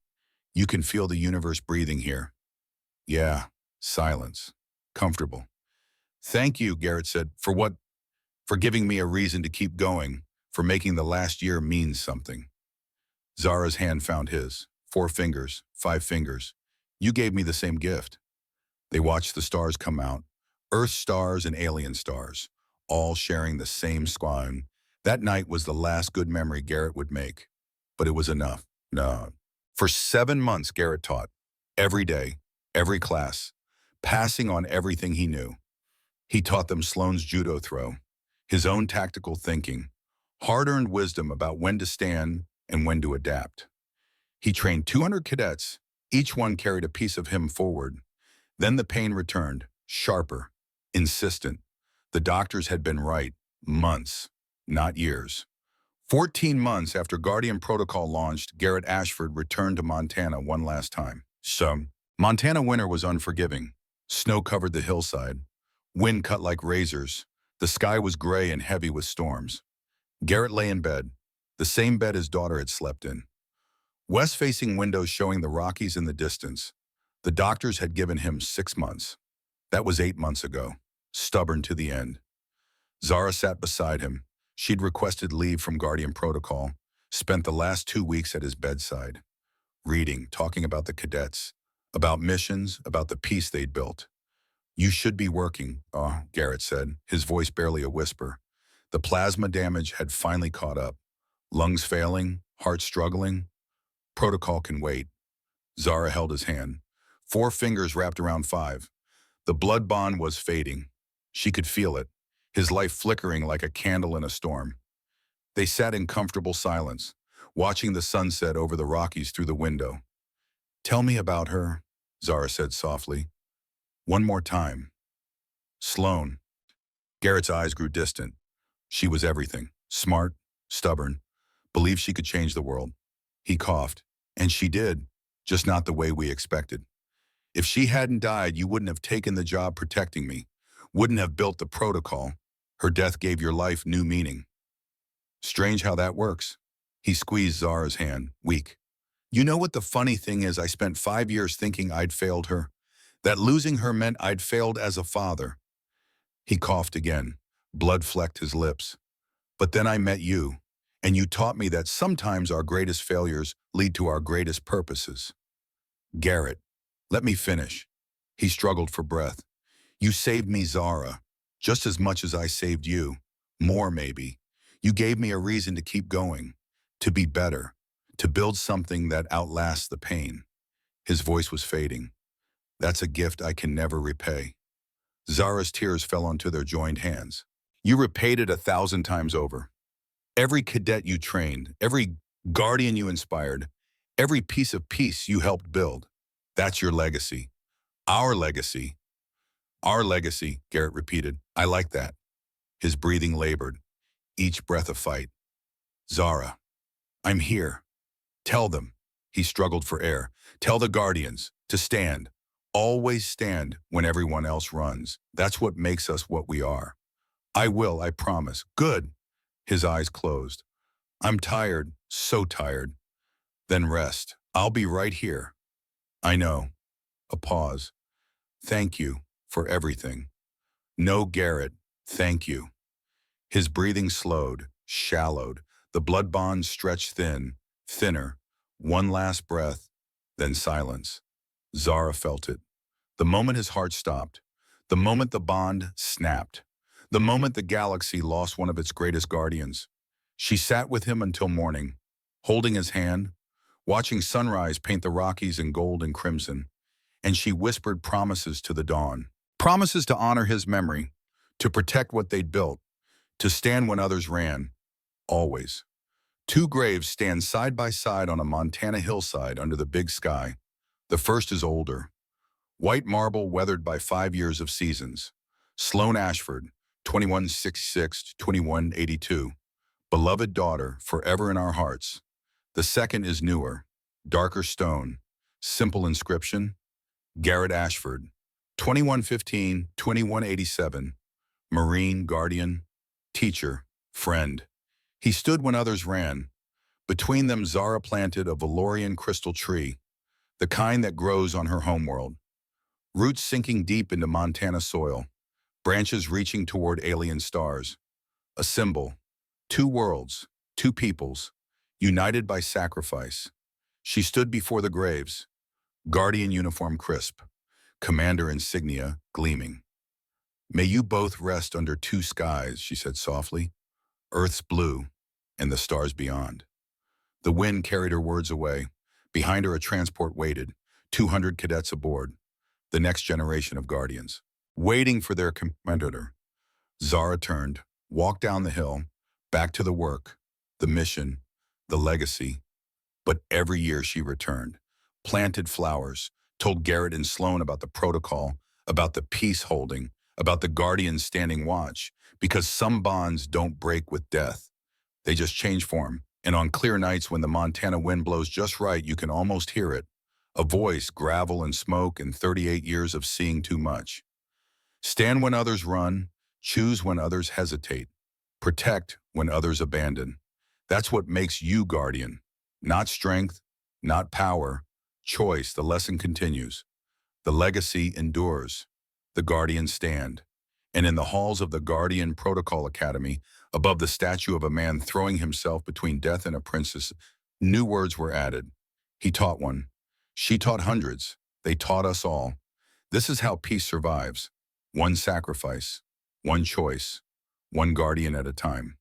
You can feel the universe breathing here. Yeah, silence. Comfortable. Thank you, Garrett said. For what? For giving me a reason to keep going, for making the last year mean something. Zara's hand found his. 4 fingers, 5 fingers. You gave me the same gift. They watched the stars come out, Earth stars and alien stars, all sharing the same sky. That night was the last good memory Garrett would make. But it was enough. No. For 7 months, Garrett taught. Every day, every class, passing on everything he knew. He taught them Sloane's judo throw, his own tactical thinking, hard-earned wisdom about when to stand and when to adapt. He trained 200 cadets. Each one carried a piece of him forward. Then the pain returned, sharper, insistent. The doctors had been right. Months, not years. 14 months after Guardian Protocol launched, Garrett Ashford returned to Montana one last time. So, Montana winter was unforgiving. Snow covered the hillside. Wind cut like razors. The sky was gray and heavy with storms. Garrett lay in bed, the same bed his daughter had slept in. West-facing windows showing the Rockies in the distance. The doctors had given him 6 months. That was 8 months ago. Stubborn to the end. Zara sat beside him. She'd requested leave from Guardian Protocol, spent the last 2 weeks at his bedside, reading, talking about the cadets, about missions, about the peace they'd built. You should be working, Garrett said, his voice barely a whisper. The plasma damage had finally caught up. Lungs failing, heart struggling. Protocol can wait. Zara held his hand, 4 fingers wrapped around 5. The blood bond was fading. She could feel it, his life flickering like a candle in a storm. They sat in comfortable silence, watching the sunset over the Rockies through the window. "Tell me about her," Zara said softly. "One more time." Sloan. Garrett's eyes grew distant. She was everything. Smart, stubborn, believed she could change the world. He coughed. "And she did, just not the way we expected. If she hadn't died, you wouldn't have taken the job protecting me, wouldn't have built the protocol. Her death gave your life new meaning." "Strange how that works." He squeezed Zara's hand, weak. "You know what the funny thing is? I spent 5 years thinking I'd failed her, that losing her meant I'd failed as a father." He coughed again. Blood flecked his lips. "But then I met you, and you taught me that sometimes our greatest failures lead to our greatest purposes." "Garrett, let me finish." He struggled for breath. "You saved me, Zara, just as much as I saved you. More, maybe. You gave me a reason to keep going, to be better, to build something that outlasts the pain." His voice was fading. "That's a gift I can never repay." Zara's tears fell onto their joined hands. "You repaid it 1,000 times over. Every cadet you trained, every guardian you inspired, every piece of peace you helped build. That's your legacy. Our legacy." "Our legacy," Garrett repeated. "I like that." His breathing labored, each breath a fight. "Zara, I'm here. Tell them." He struggled for air. "Tell the guardians to stand. Always stand when everyone else runs. That's what makes us what we are." "I will, I promise." "Good." His eyes closed. "I'm tired, so tired." "Then rest. I'll be right here." "I know." A pause. "Thank you for everything." "No, Garrett, thank you." His breathing slowed, shallowed. The blood bonds stretched thin, thinner. One last breath, then silence. Zara felt it. The moment his heart stopped. The moment the bond snapped. The moment the galaxy lost one of its greatest guardians. She sat with him until morning, holding his hand, watching sunrise paint the Rockies in gold and crimson, and she whispered promises to the dawn. Promises to honor his memory, to protect what they'd built, to stand when others ran, always. Two graves stand side by side on a Montana hillside under the big sky. The first is older. White marble weathered by 5 years of seasons. Sloan Ashford, 2166 to 2182. Beloved daughter, forever in our hearts. The second is newer, darker stone. Simple inscription. Garrett Ashford, 2115, 2187. Marine guardian, teacher, friend. He stood when others ran. Between them, Zara planted a Valorian crystal tree, the kind that grows on her homeworld. Roots sinking deep into Montana soil, branches reaching toward alien stars. A symbol. Two worlds, two peoples, united by sacrifice. She stood before the graves, guardian uniform crisp, commander insignia gleaming. "May you both rest under two skies," she said softly. "Earth's blue, and the stars beyond." The wind carried her words away. Behind her, a transport waited, 200 cadets aboard, the next generation of guardians, waiting for their commander. Zara turned, walked down the hill, back to the work, the mission, the legacy. But every year she returned, planted flowers, told Garrett and Sloan about the protocol, about the peace holding, about the guardians standing watch, because some bonds don't break with death. They just change form. And on clear nights when the Montana wind blows just right, you can almost hear it. A voice, gravel and smoke, and 38 years of seeing too much. Stand when others run, choose when others hesitate, protect when others abandon. That's what makes you guardian. Not strength, not power, choice. The lesson continues. The legacy endures. The guardians stand. And in the halls of the Guardian Protocol Academy, above the statue of a man throwing himself between death and a princess, new words were added. He taught one. She taught hundreds. They taught us all. This is how peace survives. One sacrifice, one choice, one guardian at a time.